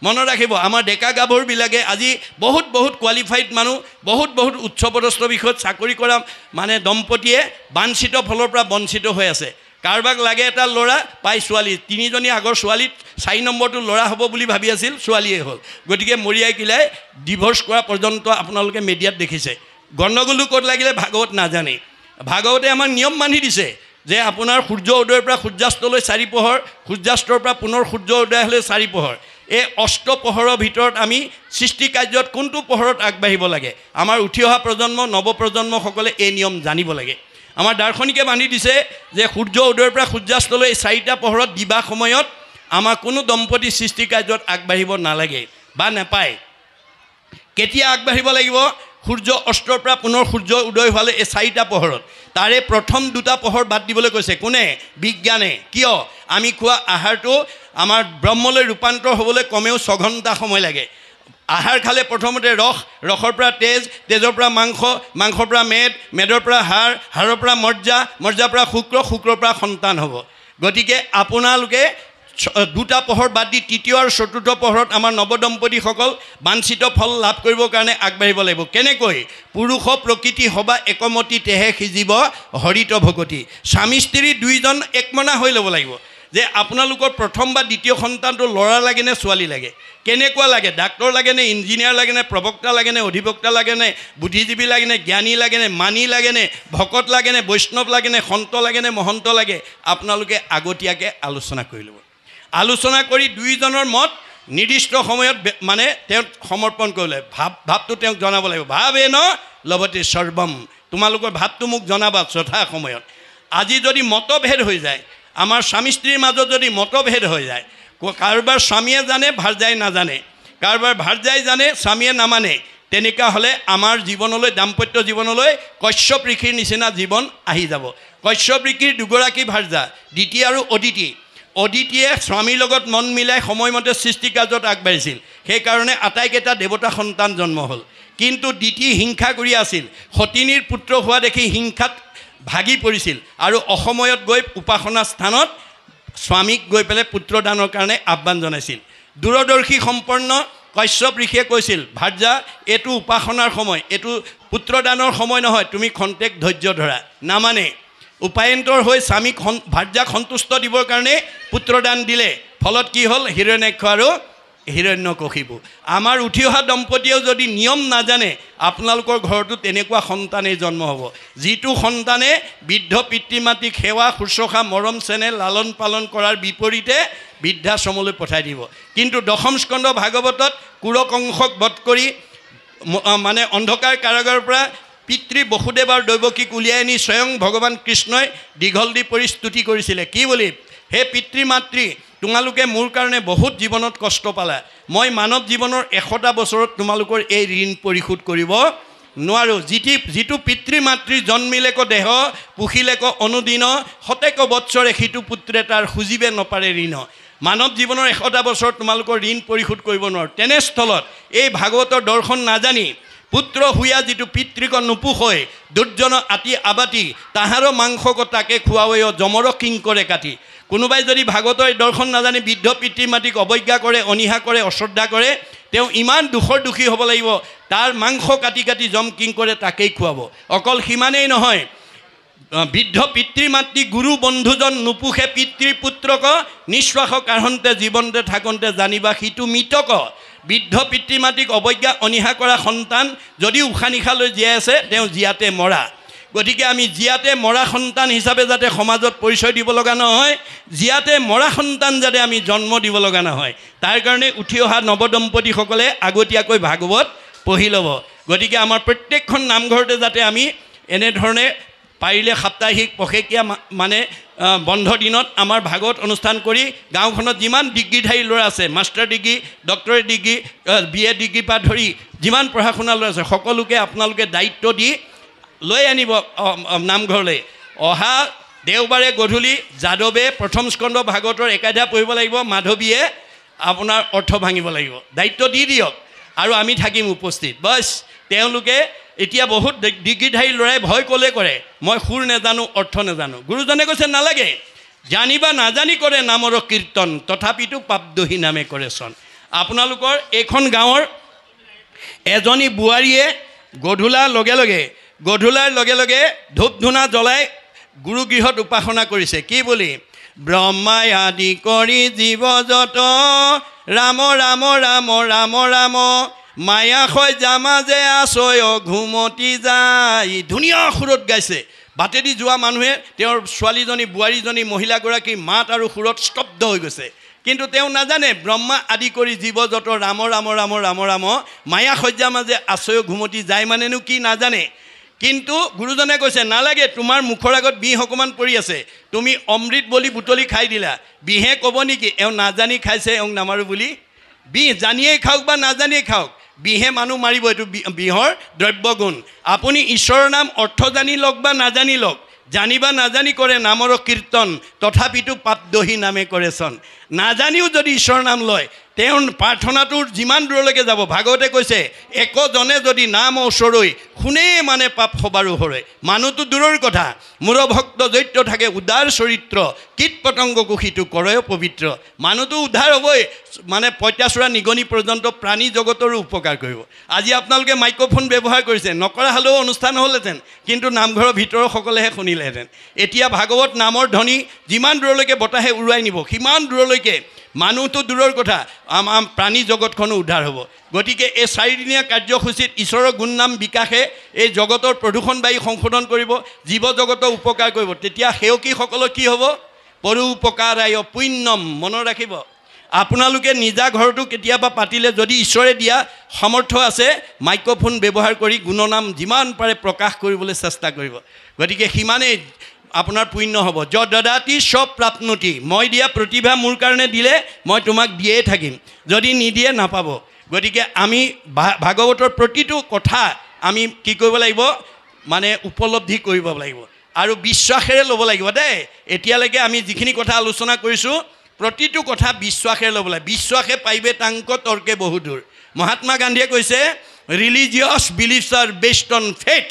মনত ৰাখিব আমাৰ ডেকা গাভৰুবিলাকে আজি বহুত কোৱালিফাইড মানুহ বহুত উচ্চপদস্থ বিষয়ত চাকৰি কৰা মানে দম্পতীয়ে বাঞ্ছিত ফলৰ পৰা বঞ্চিত হৈ আছে কাৰোবাক লাগে এটা ল'ৰা পাই ছোৱালী তিনিজনী আগৰ ছোৱালীত 4 নম্বৰটো ল'ৰা হ'ব বুলি ভাবি আছিল ছোৱালীয়ে হ'ল গতিকে মৰিয়াই কিলাই ডিভৰ্চ কৰা পৰ্যন্ত আপোনালোকে মিডিয়াত দেখিছে গণ্ডগোলো ক'ত লাগিলে ভাগৱত নাজানে ভাগৱতে আমাক নিয়ম বান্ধি দিছে যে আপোনাৰ সূৰ্য উদয়ৰ পৰা সূৰ্যাস্তলৈ 4 পোহৰ সূৰ্যাস্তৰ পৰা পুনৰ সূৰ্য উদয় হ'লে 4 পোহৰ এই অষ্ট পোহৰৰ ভিতৰত আমি সৃষ্টি কাৰ্যত কোনটো পোহৰত আগবাঢ়িব লাগে আমাৰ উঠি অহা প্ৰজন্ম নৱপ্ৰজন্মসকলে এই নিয়ম জানিব লাগে আমাৰ দাৰ্শনিকে বান্ধি দিছে যে সূৰ্য উদয়ৰ পৰা সূৰ্যাস্তলৈ 4টা পোহৰত দিবা সময়ত আমাৰ কোনো দম্পতি সৃষ্টি কাৰ্যত আগবাঢ়িব নালাগে বা নাপায় কেতিয়া আগবাঢ়িব লাগিব সূৰ্য অস্তৰ পৰা পুনৰ সূৰ্য উদয় হ'লে এই 4টা পোহৰত তাৰে প্ৰথম 2টা পোহৰ বাদ দিবলৈ কৈছে কোনে বিজ্ঞানে কিয় আমি খোৱা আহাৰটো আমাৰ ব্ৰহ্মলৈ ৰূপান্তৰ হ'বলৈ কমেও 6 ঘণ্টা সময় লাগে আহাৰ খালে প্ৰথমতে ৰসৰ পৰা তেজৰ পৰা মাংসৰ পৰা মেদৰ পৰা হাড়ৰ পৰা মজ্জাৰ পৰা শুক্ৰৰ পৰা সন্তান হ'ব গতিকে আপোনালোকে দুটা পোহৰ বাদ দি তৃতীয় আৰু চতুৰ্থ পোহৰত আমাৰ নৱদম্পতিসকল বাঞ্ছিত ফল লাভ কৰিবৰ কাৰণে আগবাঢ়িব লাগিব। কেনেকৈ? পুৰুষ প্ৰকৃতি সবা একমতি তেহে সিজিব হৰিত ভকতি। স্বামী স্ত্ৰী দুইজন একমনা হৈ ল'ব লাগিব যে আপোনালোকৰ প্ৰথম বা দ্বিতীয় সন্তানটো ল'ৰা লাগে নে ছোৱালী লাগে, কেনেকুৱা লাগে, ডাক্তৰ লাগে নে ইঞ্জিনিয়াৰ লাগে নে প্ৰবক্তা লাগে নে অধিবক্তা লাগে নে বুদ্ধিজীৱী লাগে নে জ্ঞানী লাগে নে মানি লাগে নে ভকত লাগে নে বৈষ্ণৱ লাগে নে সন্ত লাগে নে মহন্ত লাগে, আপোনালোকে আগতীয়াকৈ আলোচনা কৰি ল'ব। আলোচনা কৰি দুইজনৰ মত নিৰ্দিষ্ট সময়ত মানে তেওঁক সমৰ্পণ কৰিলে ভাৱটো তেওঁক জনাব লাগিব। ভাৱে ন লগতে সৰ্বম, তোমালোকৰ ভাৱটো মোক জনাবা যথা সময়ত। আজি যদি মতভেদ হৈ যায়, আমাৰ স্বামী স্ত্ৰীৰ মাজত যদি মতভেদ হৈ যায়, কাৰোবাৰ স্বামীয়ে জানে ভাৰ্যাই নাজানে, কাৰোবাৰ ভাৰ্যাই জানে স্বামীয়ে নামানে, তেনেকুৱা হ'লে আমাৰ জীৱনলৈ দাম্পত্য জীৱনলৈ কশ্যপ ঋষিৰ নিচিনা জীৱন আহি যাব। কশ্যপ ঋষিৰ দুগৰাকী ভাৰ্যা দিতি আৰু অদিতি। অদিতিয়ে স্বামীৰ লগত মন মিলাই সময়মতে সৃষ্টি কাৰ্যত আগবাঢ়িছিল, সেইকাৰণে আটাইকেইটা দেৱতা সন্তান জন্ম হ'ল। কিন্তু দিতি হিংসা কৰি আছিল, সতিনীৰ পুত্ৰ হোৱা দেখি হিংসাত ভাগি পৰিছিল আৰু অসময়ত গৈ উপাসনা স্থানত স্বামীক গৈ পেলাই পুত্ৰদানৰ কাৰণে আহ্বান জনাইছিল। দূৰদৰ্শী সম্পন্ন কশ্যপ ঋষিয়ে কৈছিল, ভাৰ্যা এইটো উপাসনাৰ সময়, এইটো পুত্ৰদানৰ সময় নহয়, তুমি খন্তেক ধৈৰ্য ধৰা। নামানে, উপায়ন্তৰ হৈ স্বামীক ভাৰ্যাক সন্তুষ্ট দিবৰ কাৰণে পুত্ৰদান দিলে। ফলত কি হ'ল? হিৰণ্যাক্ষ আৰু হিৰণ্যকশিপু। আমাৰ উঠি অহা দম্পতীয়েও যদি নিয়ম নাজানে, আপোনালোকৰ ঘৰতো তেনেকুৱা সন্তানেই জন্ম হ'ব, যিটো সন্তানে বৃদ্ধ পিতৃ মাতৃক সেৱা শুশ্ৰূষা মৰম চেনেহ লালন পালন কৰাৰ বিপৰীতে বৃদ্ধাশ্ৰমলৈ পঠাই দিব। কিন্তু দশম স্কন্ধ ভাগৱতত কুৰকংশক বধ কৰি মানে অন্ধকাৰ কাৰাগাৰৰ পৰা পিতৃ বসুদেৱ আৰু দৈৱকীক উলিয়াই আনি স্বয়ং ভগৱান কৃষ্ণই দীঘল দি পৰি স্তুতি কৰিছিলে। কি বুলি? হে পিতৃ মাতৃ, তোমালোকে মোৰ কাৰণে বহুত জীৱনত কষ্ট পালা, মই মানৱ জীৱনৰ 100টা বছৰত তোমালোকৰ এই ঋণ পৰিশোধ কৰিব নোৱাৰোঁ। যিটো পিতৃ মাতৃ জন্মিলেক দেহ পুখিলেক অনুদিন, শতেক বৎসৰে সিটো পুত্ৰে তাৰ খুজিবে নপাৰে ঋণ। মানৱ জীৱনৰ 100টা বছৰত তোমালোকৰ ঋণ পৰিশোধ কৰিব নোৱাৰোঁ। তেনেস্থলত এই ভাগৱতৰ দৰ্শন নাজানি পুত্ৰ হুয়া যিটো পিতৃক নুপুষ হৈ দুৰ্জন আতি আবাতি, তাহাৰো মাংসক তাকে খুৱাই জমৰ কিং কৰে কাটি। কোনোবাই যদি ভাগৱতৰ দৰ্শন নাজানি বৃদ্ধ পিতৃ মাতৃক অৱজ্ঞা কৰে, অনীহা কৰে, অশ্ৰদ্ধা কৰে, তেওঁ ইমান দুখৰ দুখী হ'ব লাগিব, তাৰ মাংস কাটি কাটি জম কিং কৰে তাকেই খুৱাব। অকল সিমানেই নহয়, বৃদ্ধ পিতৃ মাতৃ গুৰু বন্ধুজন নুপুষে পিতৃ পুত্ৰক, নিশ্বাস কাঢ়ন্তে জীৱনতে থাকোঁতে জানিবা সিটো মৃতক। বৃদ্ধ পিতৃ মাতৃক অৱজ্ঞা অনীহা কৰা সন্তান যদি উশাহ নিশাহ লৈ জীয়াই আছে, তেওঁ জীয়াতে মৰা। গতিকে আমি জীয়াতে মৰা সন্তান হিচাপে যাতে সমাজত পৰিচয় দিব লগা নহয়, জীয়াতে মৰা সন্তান যাতে আমি জন্ম দিব লগা নহয়, তাৰ কাৰণে উঠি অহা নৱদম্পতিসকলে আগতীয়াকৈ ভাগৱত পঢ়ি ল'ব। গতিকে আমাৰ প্ৰত্যেকখন নামঘৰতে যাতে আমি এনেধৰণে পাৰিলে সাপ্তাহিক পষেকীয়া মানে বন্ধ দিনত আমাৰ ভাগৱত অনুষ্ঠান কৰি গাঁওখনত যিমান ডিগ্ৰীধাৰী ল'ৰা আছে, master degree, doctorate degree, BA ডিগ্ৰীৰ পৰা ধৰি যিমান পঢ়া শুনা ল'ৰা আছে, সকলোকে আপোনালোকে দায়িত্ব দি লৈ আনিব নামঘৰলৈ। অহা দেওবাৰে গধূলি যাদৱে প্ৰথম স্কন্ধ ভাগৱতৰ একাধ্যায় পঢ়িব লাগিব, মাধৱীয়ে আপোনাৰ অৰ্থ ভাঙিব লাগিব। দায়িত্ব দি দিয়ক আৰু আমি থাকিম উপস্থিত। বছ, তেওঁলোকে এতিয়া বহুত ডিগ্ৰীধাৰী ল'ৰাই ভয় ক'লে কৰে, মই সুৰ নেজানো, অৰ্থ নেজানো। গুৰুজনে কৈছে নালাগে, জানিবা নাজানি কৰে নামৰ কীৰ্তন, তথাপিতো পাপদোহী নামে কৰে চন। আপোনালোকৰ এইখন গাঁৱৰ এজনী বোৱাৰীয়ে গধূলাৰ লগে লগে ধূপ ধূনা জ্বলাই গুৰুগৃহত উপাসনা কৰিছে। কি বুলি? ব্ৰহ্মাই আদি কৰি জীৱ যত, ৰাম ৰাম ৰাম ৰাম ৰাম, মায়া হয় জামাজে আছয় ঘুমতি যায়। ধুনীয়া সুৰত গাইছে। বাটেদি যোৱা মানুহে তেওঁৰ ছোৱালীজনী বোৱাৰীজনী মহিলাগৰাকীৰ মাত আৰু সুৰত স্তব্ধ হৈ গৈছে। কিন্তু তেওঁ নাজানে ব্ৰহ্মা আদি কৰি জীৱ যত, ৰাম ৰাম ৰাম ৰাম ৰাম, মায়া সজ্জা মাজে আছয় ঘুমতি যায় মানেনো কি নাজানে। কিন্তু গুৰুজনে কৈছে নালাগে, তোমাৰ মুখৰ আগত বিহ অকণমান পৰি আছে, তুমি অমৃত বুলি বুটলি খাই দিলা, বিহে ক'ব নেকি এওঁ নাজানি খাইছে এওঁ নামাৰো বুলি? বিহ জানিয়েই খাওক বা নাজানিয়েই খাওক, বিহে মানুহ মাৰিব, এইটো বিহৰ দ্ৰব্যগুণ। আপুনি ঈশ্বৰৰ নাম অৰ্থ জানি লওক বা নাজানি লওক, জানিবা নাজানি কৰে নামৰ কীৰ্তন, তথাপিতো পাপদোহী নামে কৰে চন। নাজানিও যদি ঈশ্বৰৰ নাম লয়, তেওঁৰ প্ৰাৰ্থনাটোৰ যিমান দূৰলৈকে যাব ভাগৱতে কৈছে একজনে যদি নাম ওচৰৈ শুনে মানে পাপ সবাৰো হৰে মানুহটো দূৰৰ কথা মূৰ ভক্ত দৈত্য থাকে উদাৰ চৰিত্ৰ কীট পতংগ কুশিটো কৰে পবিত্ৰ মানুহটো উদ্ধাৰ হ'বই মানে পঁইতাচোৰা নিগনি পৰ্যন্ত প্ৰাণী জগতৰো উপকাৰ কৰিব আজি আপোনালোকে মাইক্ৰফোন ব্যৱহাৰ কৰিছে নকৰা হ'লেও অনুষ্ঠান হ'লহেঁতেন কিন্তু নামঘৰৰ ভিতৰৰ সকলেহে শুনিলেহেঁতেন এতিয়া ভাগৱত নামৰ ধ্বনি যিমান দূৰলৈকে বতাহে উৰুৱাই নিব সিমান দূৰলৈকে মানুহটো দূৰৰ কথা আমাৰ প্ৰাণী জগতখনো উদ্ধাৰ হ'ব গতিকে এই 4 দিনীয়া কাৰ্যসূচীত ঈশ্বৰৰ গুণনাম বিকাশে এই জগতৰ প্ৰদূষণ বায়ু সংশোধন কৰিব জীৱ জগতৰ উপকাৰ কৰিব তেতিয়া সেৱকীসকলৰ কি হ'ব পৰো উপকাৰায় পুণ্যম মনত ৰাখিব আপোনালোকে নিজা ঘৰটো কেতিয়াবা পাতিলে যদি ঈশ্বৰে দিয়া সমৰ্থ আছে মাইক্ৰফোন ব্যৱহাৰ কৰি গুণনাম যিমান পাৰে প্ৰকাশ কৰিবলৈ চেষ্টা কৰিব গতিকে সিমানেই আপোনাৰ পুণ্য হ'ব যদাতি সব প্ৰাপ্নুতি মই দিয়া প্ৰতিভা মোৰ কাৰণে দিলে মই তোমাক দিয়ে থাকিম যদি নিদিয়ে নাপাব গতিকে আমি ভাগৱতৰ প্ৰতিটো কথা আমি কি কৰিব লাগিব মানে উপলব্ধি কৰিব লাগিব আৰু বিশ্বাসেৰে ল'ব লাগিব দেই এতিয়ালৈকে আমি যিখিনি কথা আলোচনা কৰিছোঁ প্ৰতিটো কথা বিশ্বাসেৰে ল'ব লাগে বিশ্বাসে পাইবে তাংক তৰ্কে বহুদূৰ মহাত্মা গান্ধীয়ে কৈছে religious beliefs are based on faith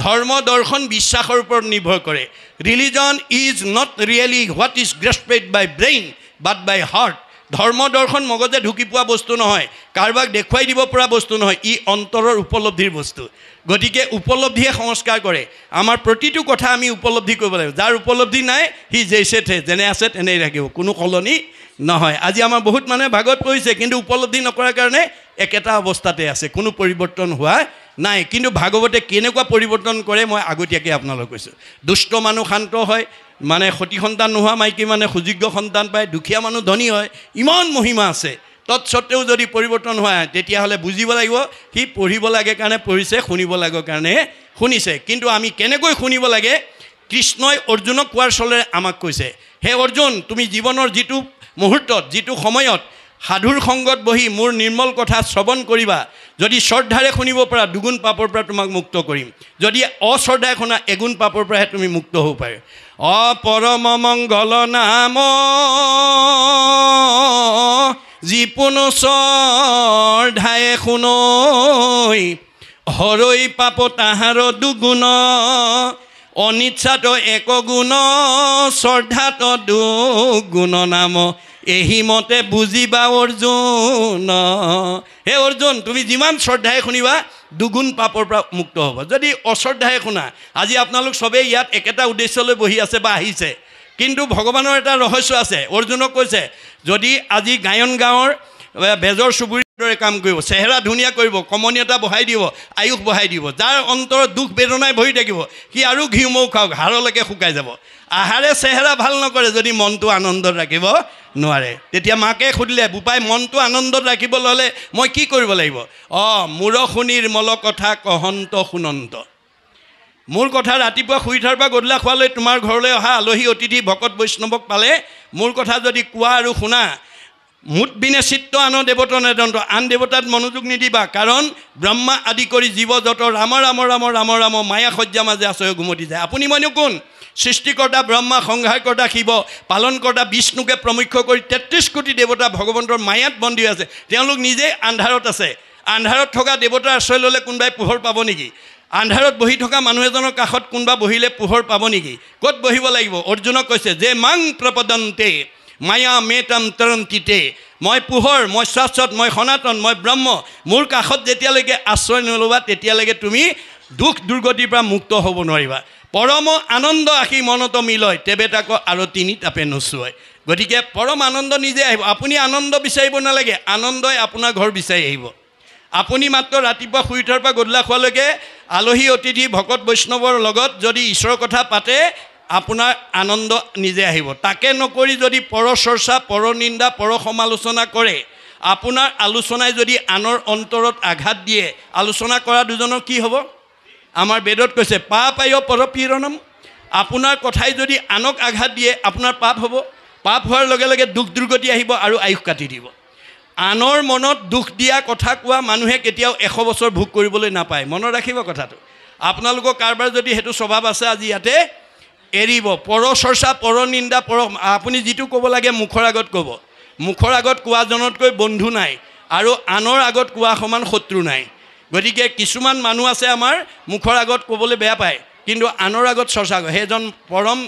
ধৰ্ম দৰ্শন বিশ্বাসৰ ওপৰত নিৰ্ভৰ কৰে religion is not really what is grasped by brain but by heart ধৰ্ম দৰ্শন মগজে ঢুকি পোৱা বস্তু নহয় কাৰোবাক দেখুৱাই দিব পৰা বস্তু নহয় ই অন্তৰৰ উপলব্ধিৰ বস্তু গতিকে উপলব্ধিয়ে সংস্কাৰ কৰে আমাৰ প্ৰতিটো কথা আমি উপলব্ধি কৰিব লাগিব যাৰ উপলব্ধি নাই সি জেইছে থে যেনে আছে তেনেই ৰাখিব কোনো সলনি নহয় আজি আমাৰ বহুত মানুহে ভাগৱত পঢ়িছে কিন্তু উপলব্ধি নকৰাৰ কাৰণে একেটা অৱস্থাতে আছে কোনো পৰিৱৰ্তন হোৱা নাই কিন্তু ভাগৱতে কেনেকুৱা পৰিৱৰ্তন কৰে মই আগতীয়াকৈ আপোনালোক কৈছোঁ দুষ্ট মানুহ শান্ত হয় মানে সতি সন্তান নোহোৱা মাইকী মানে সুযোগ্য সন্তান পায় দুখীয়া মানুহ ধনী হয় ইমান মহিমা আছে তৎসত্ত্বেও যদি পৰিৱৰ্তন হয় তেতিয়াহ'লে বুজিব লাগিব সি পঢ়িব লাগে কাৰণে পঢ়িছে শুনিব লাগে কাৰণে শুনিছে কিন্তু আমি কেনেকৈ শুনিব লাগে কৃষ্ণই অৰ্জুনক কোৱাৰ চলেৰে আমাক কৈছে হে অৰ্জুন তুমি জীৱনৰ যিটো মুহূৰ্তত যিটো সময়ত সাধুৰ সংগত বহি মোৰ নিৰ্মল কথা শ্ৰৱণ কৰিবা যদি শ্ৰদ্ধাৰে শুনিব পৰা দুগুণ পাপৰ পৰা তোমাক মুক্ত কৰিম যদি অশ্ৰদ্ধাৰে শুনা এগুণ পাপৰ পৰাহে তুমি মুক্ত হ'ব পাৰে অপৰম মংগল নাম যিপুন শ্ৰদ্ধাৰে শুনৈ হৰৈ পাপ তাহাৰ দুগুণ অনিচ্ছাত এক গুণ শ্ৰদ্ধাত দুগুণ নাম এহি মতে বুজিবা অৰ্জুন হে অৰ্জুন তুমি যিমান শ্ৰদ্ধাৰে শুনিবা দুগুণ পাপৰ পৰা মুক্ত হ'ব যদি অশ্ৰদ্ধাৰে শুনা আজি আপোনালোক চবেই ইয়াত একেটা উদ্দেশ্যলৈ বহি আছে বা আহিছে কিন্তু ভগৱানৰ এটা ৰহস্য আছে অৰ্জুনক কৈছে যদি আজি গায়ন গাঁৱৰ বেজৰ চুবুৰীৰ দৰে কাম কৰিব চেহেৰা ধুনীয়া কৰিব কমনীয়তা বঢ়াই দিব আয়ুস বঢ়াই দিব যাৰ অন্তৰত দুখ বেদনাই ভৰি থাকিব সি আৰু ঘিউ মৌ খাওক হাড়লৈকে শুকাই যাব আহাৰে চেহেৰা ভাল নকৰে যদি মনটো আনন্দত ৰাখিব নোৱাৰে তেতিয়া মাকে সুধিলে বোপাই মনটো আনন্দত ৰাখিবলৈ হ'লে মই কি কৰিব লাগিব মূৰ শুনিৰ মল কথা কহন্ত শুনন্ত মোৰ কথা ৰাতিপুৱা শুই উঠাৰ পৰা গধূলা খোৱালৈ তোমাৰ ঘৰলৈ অহা আলহী অতিথি ভকত বৈষ্ণৱক পালে মোৰ কথা যদি কোৱা আৰু শুনা মুঠ বিনে চিত্ত আন দেৱত নেদন্ত আন দেৱতাত মনোযোগ নিদিবা কাৰণ ব্ৰহ্মা আদি কৰি জীৱ যত ৰাম ৰাম ৰাম ৰাম ৰাম মায়া সজ্জা মাজে আচয় ঘুমতি যায় আপুনি মইনো কোন সৃষ্টিকৰ্তা ব্ৰহ্মা সংহাৰকৰ্তা শিৱ পালনকৰ্তা বিষ্ণুকে প্ৰমুখ্য কৰি 33 কোটি দেৱতা ভগৱন্তৰ মায়াত বন্দী আছে তেওঁলোক নিজে আন্ধাৰত আছে আন্ধাৰত থকা দেৱতাৰ আশ্ৰয় ল'লে কোনোবাই পোহৰ পাব নেকি আন্ধাৰত বহি থকা মানুহ এজনৰ কাষত কোনোবা বহিলে পোহৰ পাব নেকি ক'ত বহিব লাগিব অৰ্জুনক কৈছে যে মাং প্ৰপদন্তে মায়া মেতম তৰন্তিতে মই পোহৰ মই শাশ্বত মই সনাতন মই ব্ৰহ্ম মোৰ কাষত যেতিয়ালৈকে আশ্ৰয় নল'বা তেতিয়ালৈকে তুমি দুখ দুৰ্গতিৰ পৰা মুক্ত হ'ব নোৱাৰিবা পৰম আনন্দ আহি মনত মিলয় তেবে তাক আৰু তিনি তাপে নচুৱায় গতিকে পৰম আনন্দ নিজে আহিব আপুনি আনন্দ বিচাৰিব নালাগে আনন্দই আপোনাৰ ঘৰ বিচাৰি আহিব আপুনি মাত্ৰ ৰাতিপুৱা শুই উঠাৰ পৰা গধূলা খোৱালৈকে আলহী অতিথি ভকত বৈষ্ণৱৰ লগত যদি ঈশ্বৰৰ কথা পাতে আপোনাৰ আনন্দ নিজে আহিব তাকে নকৰি যদি পৰচৰ্চা পৰনিন্দা পৰ সমালোচনা কৰে আপোনাৰ আলোচনাই যদি আনৰ অন্তৰত আঘাত দিয়ে আলোচনা কৰা দুজনৰ কি হ'ব আমাৰ বেদত কৈছে পাপায় পৰপীড়নম আপোনাৰ কথাই যদি আনক আঘাত দিয়ে আপোনাৰ পাপ হ'ব পাপ হোৱাৰ লগে লগে দুখ দুৰ্গতি আহিব আৰু আয়ুস কাটি দিব আনৰ মনত দুখ দিয়া কথা কোৱা মানুহে কেতিয়াও 100 বছৰ ভোগ কৰিবলৈ নাপায় মনত ৰাখিব কথাটো আপোনালোকৰ কাৰবাৰ যদি হেতু স্বভাৱ আছে আজি ইয়াতে এৰিব পৰচৰ্চা পৰনিন্দা আপুনি যিটো ক'ব লাগে মুখৰ আগত ক'ব মুখৰ আগত কোৱাজনতকৈ বন্ধু নাই আৰু আনৰ আগত কোৱা সমান শত্ৰু নাই গতিকে কিছুমান মানুহ আছে আমাৰ মুখৰ আগত ক'বলৈ বেয়া পায় কিন্তু আনৰ আগত চৰ্চা কৰে সেইজন পৰম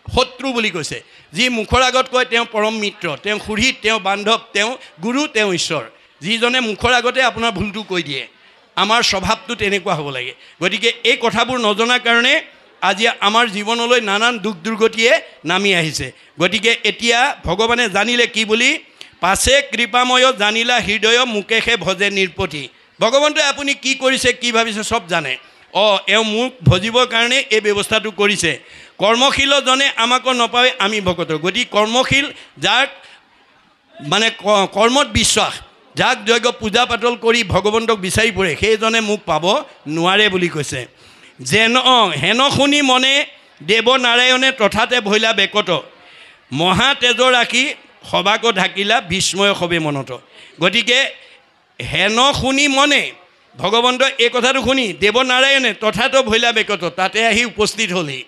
শত্ৰু বুলি কৈছে যি মুখৰ আগত কয় তেওঁ পৰম মিত্ৰ তেওঁ সুহৃদ তেওঁ বান্ধৱ তেওঁ গুৰু তেওঁ ঈশ্বৰ যিজনে মুখৰ আগতে আপোনাৰ ভুলটো কৈ দিয়ে আমাৰ স্বভাৱটো তেনেকুৱা হ'ব লাগে গতিকে এই কথাবোৰ নজনাৰ কাৰণে আজি আমাৰ জীৱনলৈ নানান দুখ দুৰ্গতিয়ে নামি আহিছে গতিকে এতিয়া ভগৱানে জানিলে কি বুলি পাছে কৃপাময় জানিলা হৃদয় মুকেশে ভজে নিৰ্পতি ভগৱন্তই আপুনি কি কৰিছে কি ভাবিছে সব জানে এওঁ মোক ভজিবৰ কাৰণে এই ব্যৱস্থাটো কৰিছে কৰ্মশীলজনে আমাকো নপায় আমি ভকত গতিকে কৰ্মশীল যাক মানে কৰ্মত বিশ্বাস যাক যজ্ঞ পূজা পাতল কৰি ভগৱন্তক বিচাৰি ফুৰে সেইজনে মোক পাব নোৱাৰে বুলি কৈছে যেন হেন শুনি মনে দেৱনাৰায়ণে তথাতে ভৈলা বেকত মহা তেজ ৰাখি সবাকো ঢাকিলা বিস্ময় সবে মনত গতিকে হেন শুনি মনে ভগৱন্ত এই কথাটো শুনি দেৱনাৰায়ণে তথাতো ভৈলা বেকত তাতে আহি উপস্থিত হ'লেই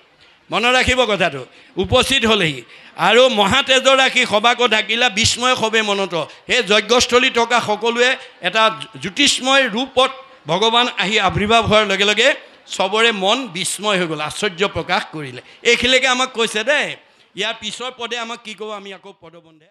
মনত ৰাখিব কথাটো উপস্থিত হ'লেহি আৰু মহা তেজ ৰাখি সবাকো ঢাকিলা বিস্ময় সবে মনত সেই যজ্ঞস্থলী থকা সকলোৱে এটা জ্যোতিষ্ময় ৰূপত ভগৱান আহি আৱিৰ্ভাৱ হোৱাৰ লগে লগে সবৰে মন বিস্ময় হৈ গ'ল আশ্চৰ্য প্ৰকাশ কৰিলে এইখিনিলৈকে আমাক কৈছে দেই ইয়াৰ পিছৰ পদে আমাক কি ক'ব আমি আকৌ পদবন্ধে